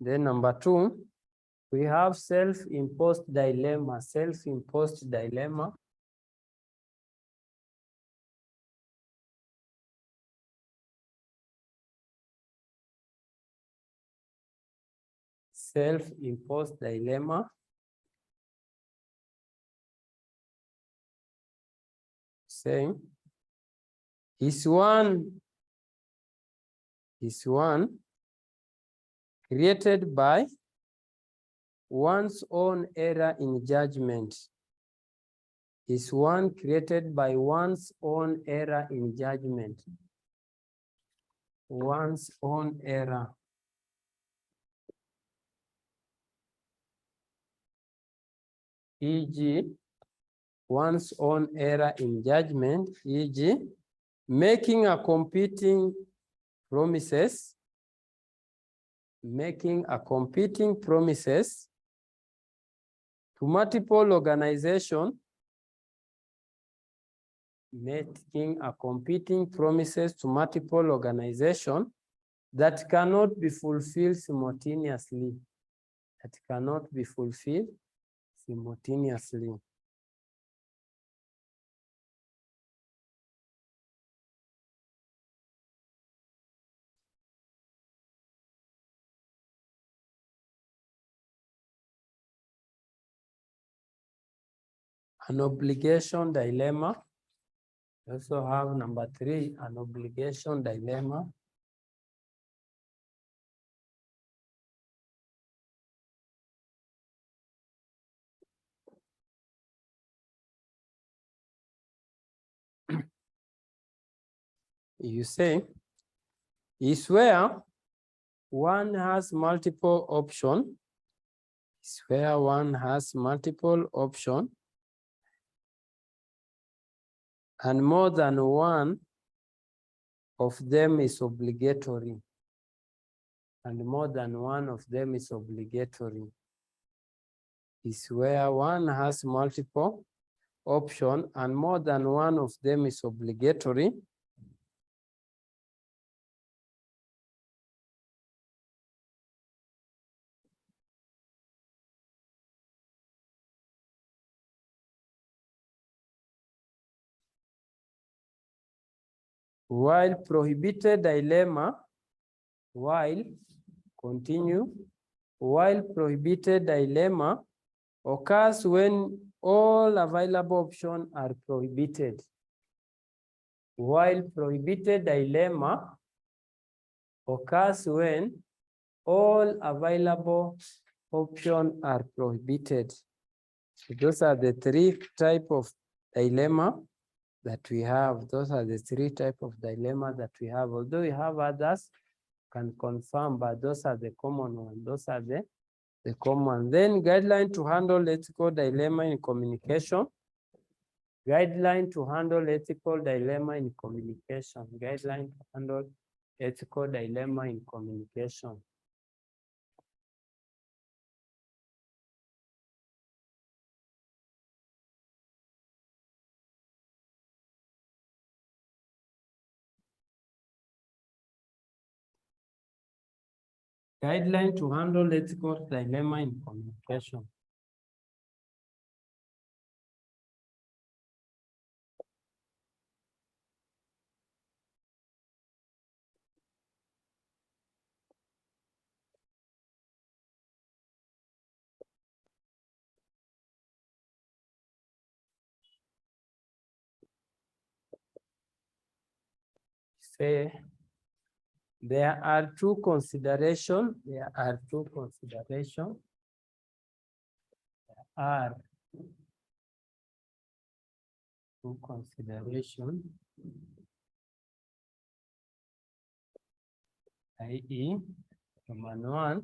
Then number two, we have self-imposed dilemma, self-imposed dilemma. Self-imposed dilemma. Same. Is one created by one's own error in judgment. Is one created by one's own error in judgment. One's own error. E.g., one's own error in judgment, e.g., making a competing promises, to multiple organizations, making a competing promises to multiple organizations that cannot be fulfilled simultaneously. That cannot be fulfilled simultaneously. An obligation dilemma. We also have number three, an obligation dilemma. You say, is where one has multiple options. Is where one has multiple options and more than one of them is obligatory. And more than one of them is obligatory. Is where one has multiple options and more than one of them is obligatory. While prohibited dilemma, while prohibited dilemma occurs when all available options are prohibited. While prohibited dilemma occurs when all available options are prohibited. So those are the three types of dilemma that we have. Those are the three types of dilemma that we have. Although we have others, can confirm, but those are the common ones. Those are the common. Then guideline to handle ethical dilemma in communication. Guideline to handle ethical dilemma in communication. Guideline to handle ethical dilemma in communication. Guideline to handle ethical dilemma in communication. Say there are two considerations. There are two considerations. Are two considerations, i.e., number one,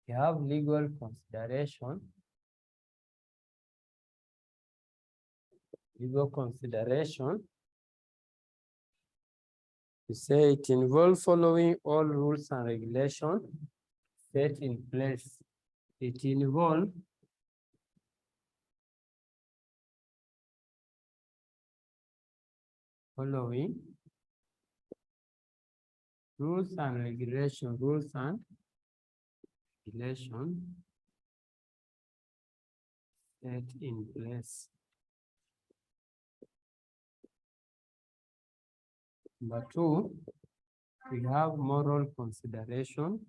you have legal consideration. Legal consideration. You say it involves following all rules and regulations set in place. It involves following rules and regulations, set in place. Number two, we have moral consideration.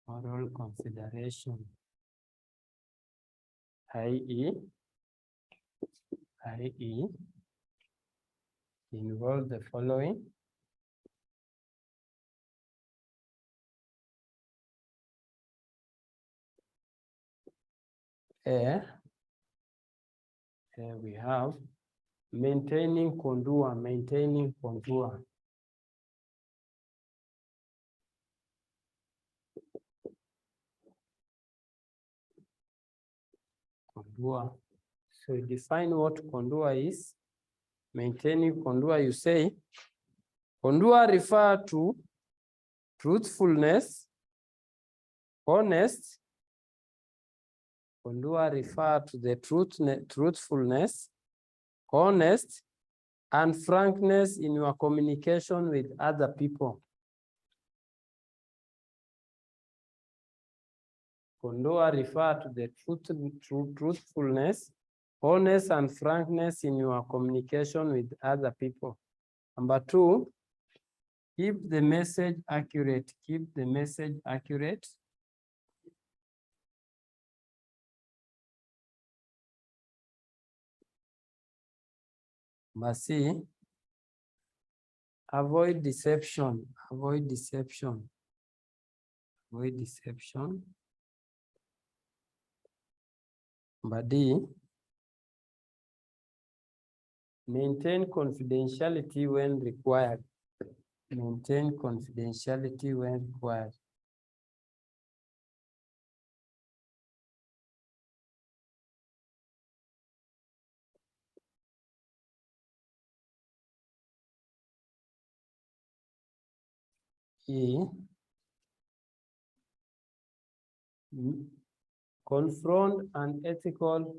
Moral consideration, i.e., involve the following. Here we have maintaining contour, So you define what contour is. Maintaining contour, you say, contour refer to truthfulness, honest. Contour refer to the truthfulness, honest, and frankness in your communication with other people. Contour refer to the truthfulness, honest, and frankness in your communication with other people. Number two, keep the message accurate. Keep the message accurate. Number C, avoid deception. Avoid deception. Avoid deception. Number D, maintain confidentiality when required. Maintain confidentiality when required. E, confront unethical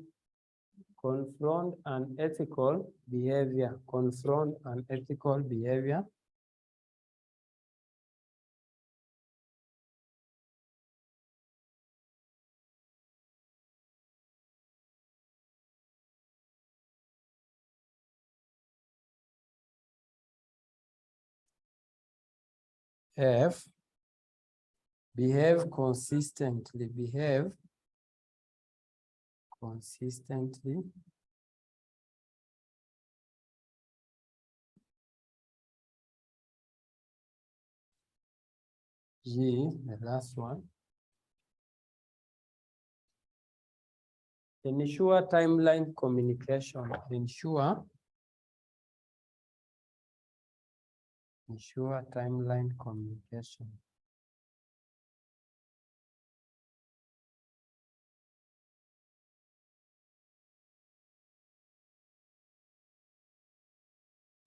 behavior. Confront unethical behavior. F, behave consistently, behave consistently. G, the last one. Ensure timeline communication. Ensure timeline communication.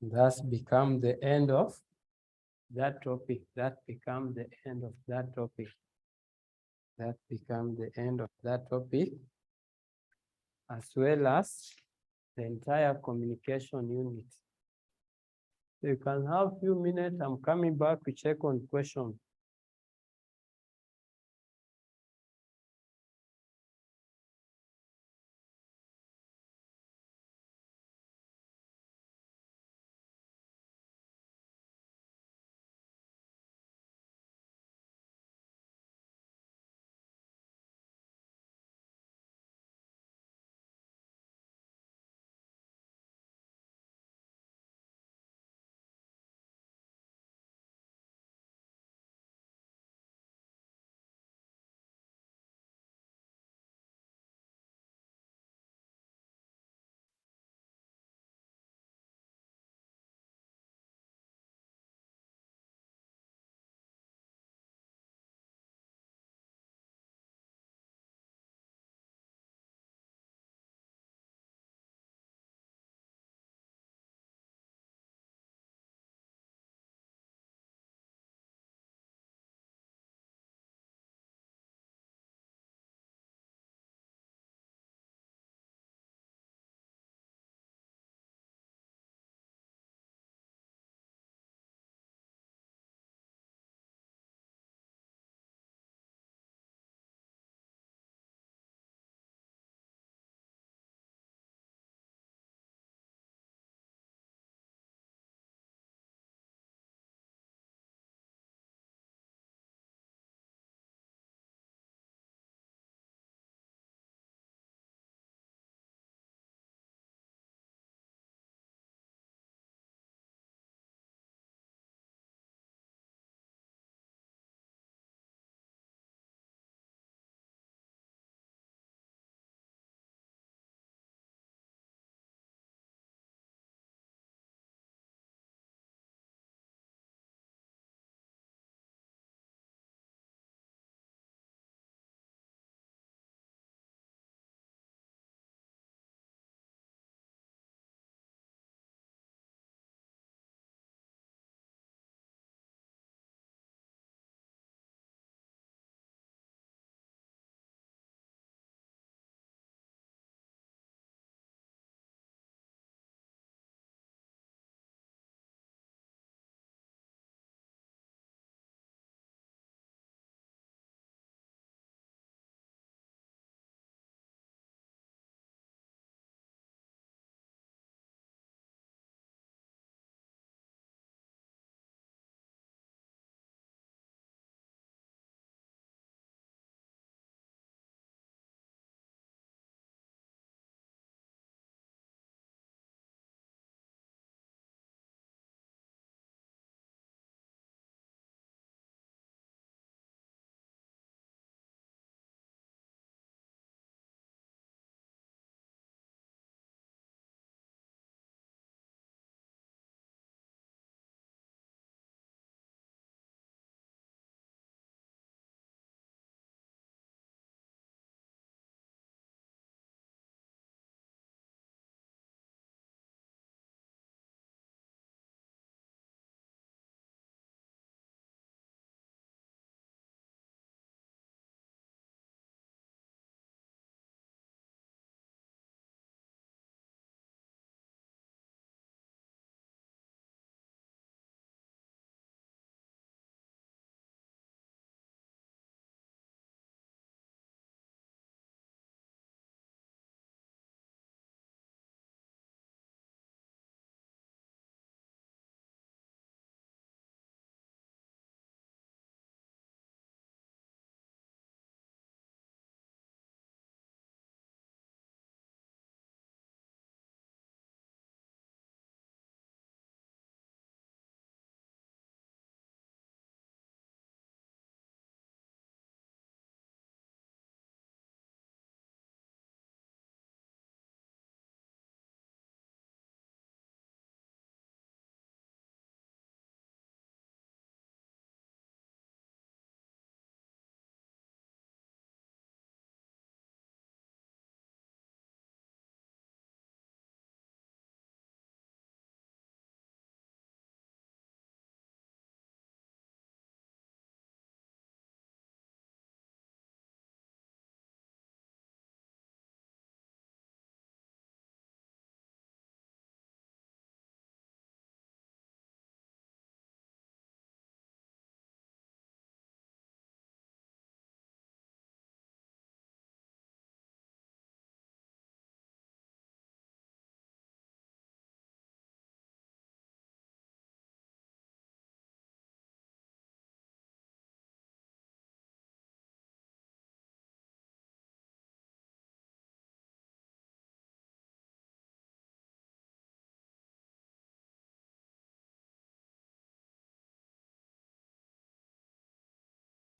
Thus become the end of that topic. That become the end of that topic. That become the end of that topic, as well as the entire communication unit. You can have few minutes. I'm coming back to check on questions.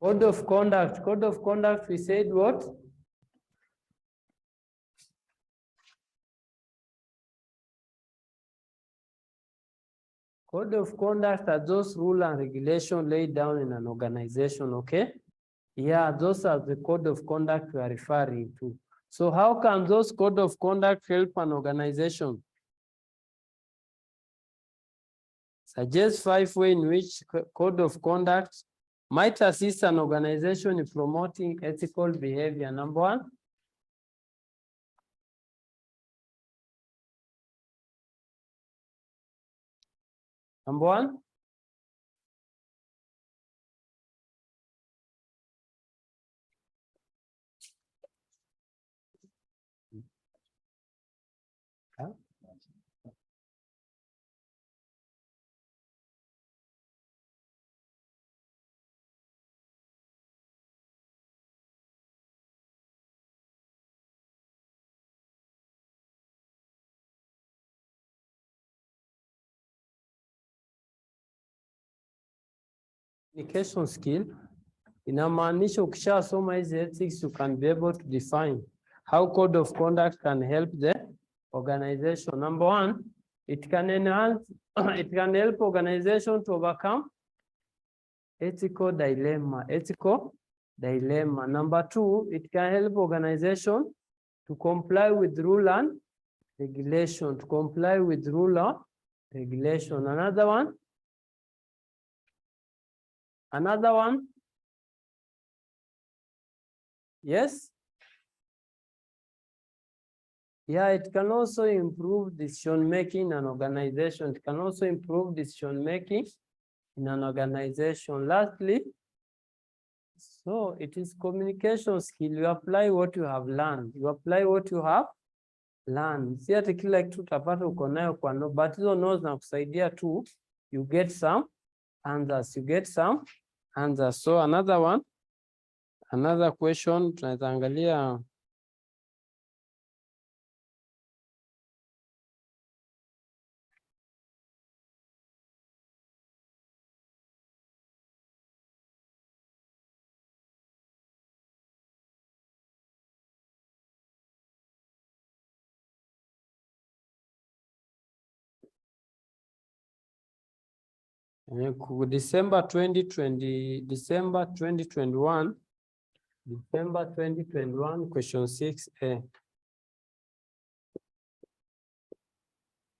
Code of conduct. Code of conduct, we said what? Code of conduct are those rules and regulations laid down in an organization, okay? Yeah, those are the code of conduct we are referring to. So how can those code of conduct help an organization? Suggest 5 ways in which code of conduct might assist an organization in promoting ethical behavior. Number 1. Number 1. Huh? Communication skill inamaanisha ukishasoma hizi ethics you can be able to define how code of conduct can help the organization. Number 1, it can enhance, it can help organization to overcome ethical dilemma. Ethical dilemma. Number 2, it can help organization to comply with rule and regulation. To comply with rule and regulation. Another one. Another one. Yes. Yeah, it can also improve decision making in an organization. It can also improve decision making in an organization. Lastly, so it is communication skill. You apply what you have learned. You apply what you have learned. Si ati kila kitu utapata uko nayo kwa no, but hizo notes na kusaidia tu, you get some answers. You get some answers. So another one, another question tunaweza angalia. December 2021, December 2021, question 6A.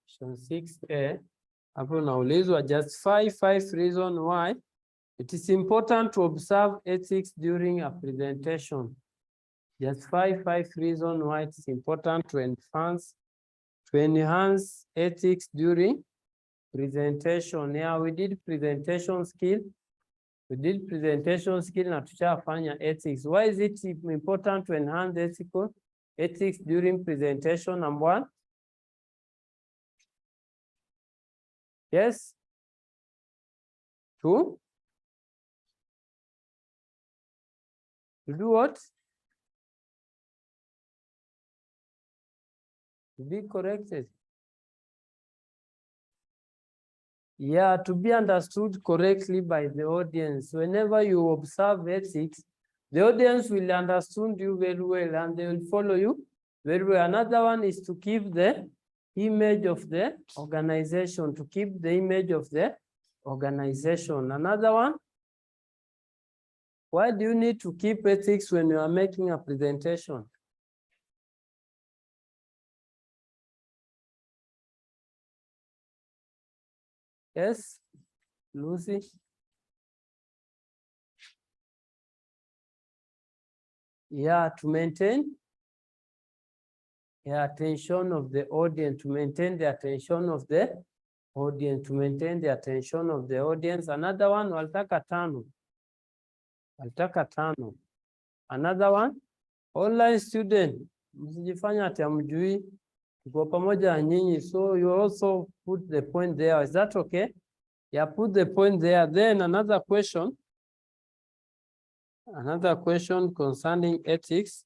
Question 6A. Hapo naulizwa justify 5 reasons why it is important to observe ethics during a presentation. Justify 5 reasons why it is important to enhance ethics during presentation. Yeah, we did presentation skill. We did presentation skill na tushafanya ethics. Why is it important to enhance ethics during presentation? Number 1. Yes. 2. To do what? To be corrected. Yeah, to be understood correctly by the audience. Whenever you observe ethics, the audience will understand you very well and they will follow you very well. Another one is to keep the image of the organization, to keep the image of the organization. Another one, why do you need to keep ethics when you are making a presentation? Yes, Lucy? Yeah, to maintain the attention of the audience, to maintain the attention of the audience, to maintain the attention of the audience. Another one, walitaka tano. Another one, online student, msijifanya ati hamjui, tuko pamoja na nyinyi, so you also put the point there. Is that okay? Yeah, put the point there. Then another question concerning ethics.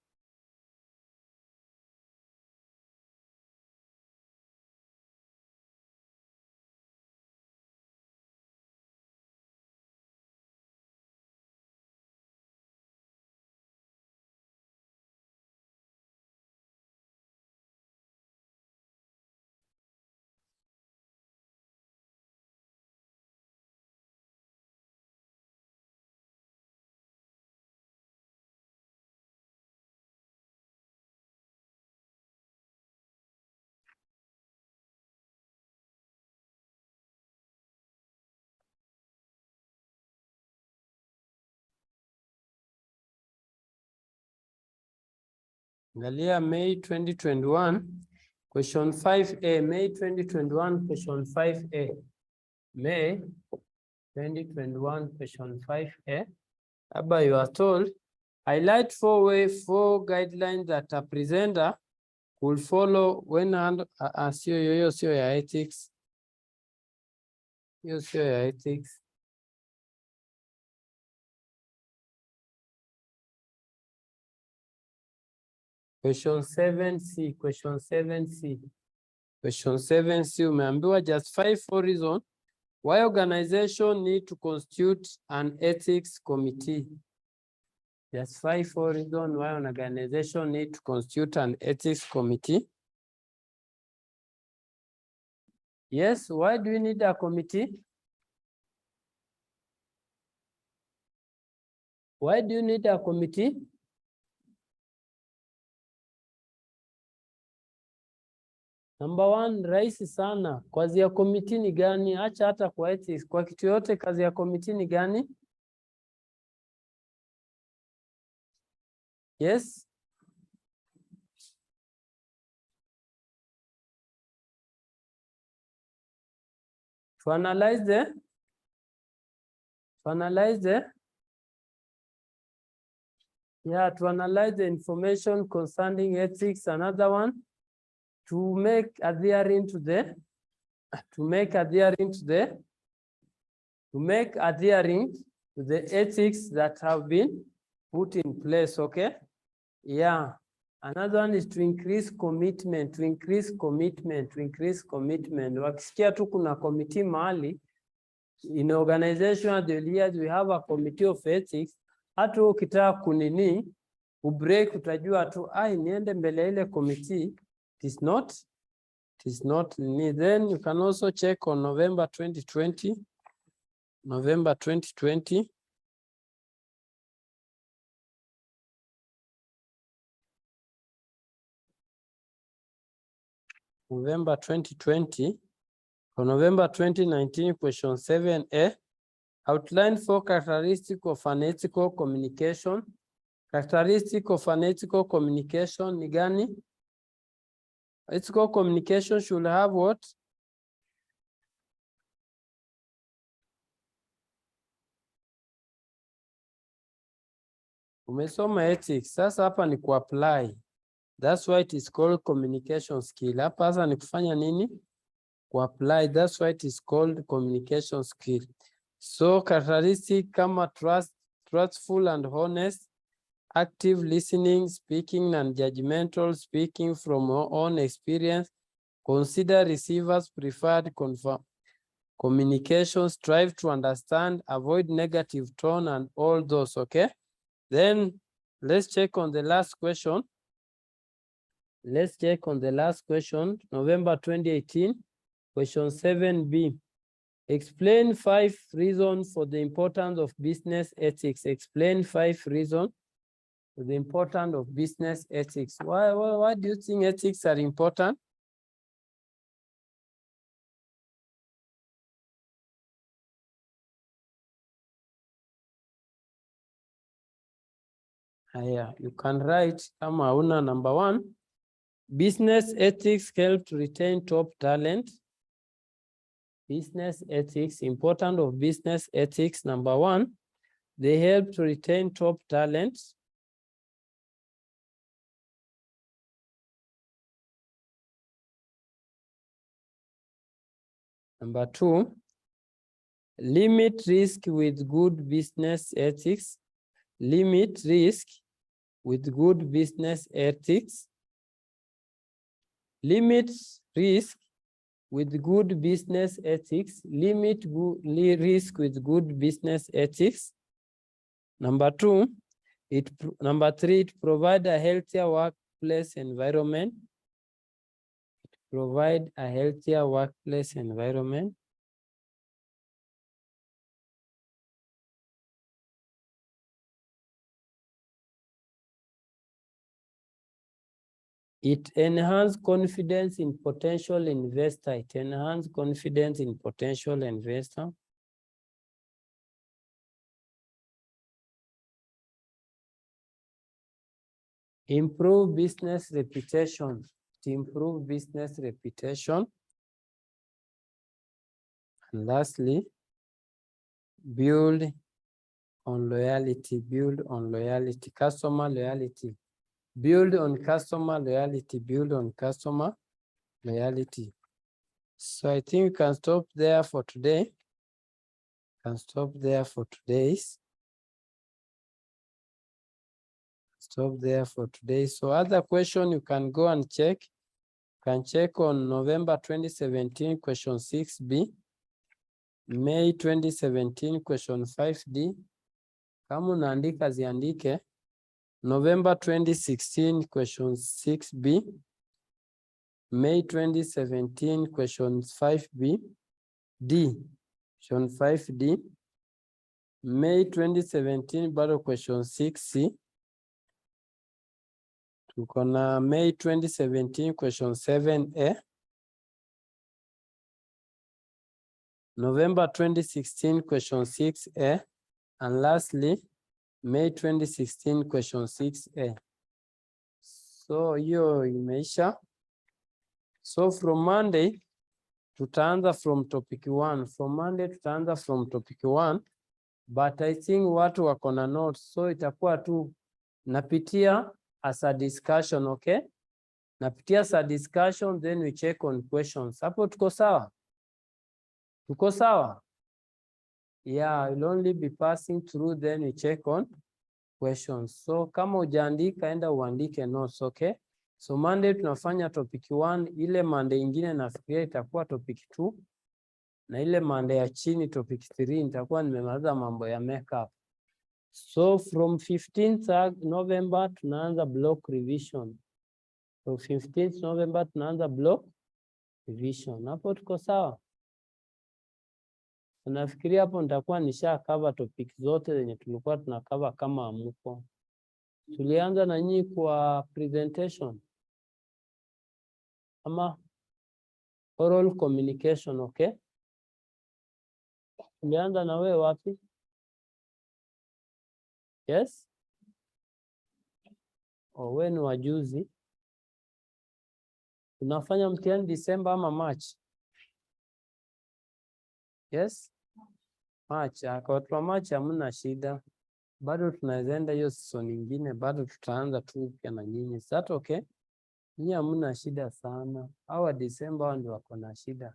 Angalia May 2021, question 5A, May 2021, question 5A. May 2021, question 5A. Abba, you are told, highlight four guidelines that a presenter will follow when sio ya ethics. Sio ya ethics. Question 7C, question 7C. Question 7C, umeambiwa justify 4 reasons why organization need to constitute an ethics committee. Justify 4 reasons why an organization need to constitute an ethics committee. Yes, why do we need a committee? Why do you need a committee? Number 1, rahisi sana. Kazi ya committee ni gani? Acha hata kwa ethics. Kwa kitu yote kazi ya committee ni gani? Yes? To analyze the information concerning ethics. Another one, to make adhering to the ethics that have been put in place. Okay. Yeah. Another one is to increase commitment. Wakisikia tu kuna committee mahali, in organization the years we have a committee of ethics. Hata ukitaka kunini ubreak, utajua tu niende mbele ile committee. It is not need. Then you can also check on November 2020. November 2020. November 2020. For November 2019, question 7A. Outline 4 characteristics of an ethical communication. Characteristic of an ethical communication ni gani? Ethical communication should have what? Umesoma ethics. Sasa hapa ni ku-apply. That's why it is called communication skill. Hapa sasa ni kufanya nini? Ku-apply. That's why it is called communication skill. So characteristic kama trustful and honest, active listening, speaking non-judgmental, speaking from our own experience, consider receivers preferred communication, strive to understand, avoid negative tone, and all those. Okay. Then let's check on the last question. November 2018, question 7B. Explain 5 reasons for the importance of business ethics. Explain 5 reasons for the importance of business ethics. Why do you think ethics are important? You can write kama una. Number 1, business ethics help to retain top talent. Business ethics, importance of business ethics. Number 1, they help to retain top talent. Number 2, limit risk with good business ethics. Limit risk with good business ethics. Limit risk with good business ethics. Limit risk with good business ethics. Number 3, it provide a healthier workplace environment. Provide a healthier workplace environment. It enhances confidence in potential investor. It enhances confidence in potential investor. Improve business reputation. To improve business reputation. And lastly, build on loyalty. Build on loyalty. Customer loyalty. Build on customer loyalty. Build on customer loyalty. So I think we can stop there for today. Stop there for today. So other question you can go and check. You can check on November 2017 question 6B, May 2017 question 5D. Kama unaandika ziandike. November 2016 question 6B, May 2017 question 5B, D, question 5D, May 2017 bado question 6C. Tuko na May 2017 question 7A, November 2016 question 6A, and lastly May 2016 question 6A. So hiyo imeisha. So from Monday tutaanza from topic 1. From Monday tutaanza from topic 1, but I think watu wako na notes, so itakuwa tu napitia as a discussion, okay? Napitia as a discussion, then we check on questions. Hapo tuko sawa? Tuko sawa? Yeah, we'll only be passing through, then we check on questions. So kama hujaandika enda uandike notes, okay? So Monday tunafanya topic 1, ile Monday ingine nafikiria itakuwa topic 2, na ile Monday ya chini topic 3 nitakuwa nimemaliza mambo ya makeup. So from 15th November tunaanza block revision. So 15th November tunaanza block revision. Hapo tuko sawa? Nafikiria hapo nitakuwa nisha cover topic zote zenye tulikuwa tunakava kama amuko. Tulianza na nyinyi kwa presentation ama oral communication, okay? Tulianza na wewe wapi? Yes? Wewe ni wajuzi. Tunafanya mtihani December ama March? Yes? March. Kwa watu wa March hamna shida. Bado tunaweza enda hiyo season nyingine, bado tutaanza tu pia na nyinyi. Is that okay? Nyinyi hamna shida sana. Hawa December ndio wako na shida.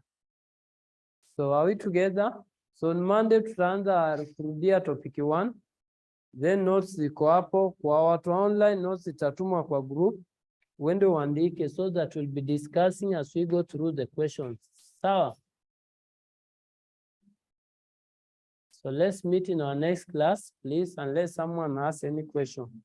So are we together? So on Monday tutaanza kurudia topic 1. Then notes ziko hapo kwa watu online, notes itatumwa kwa group. Uende uandike so that we'll be discussing as we go through the questions. Sawa? So let's meet in our next class, please, unless someone has any question.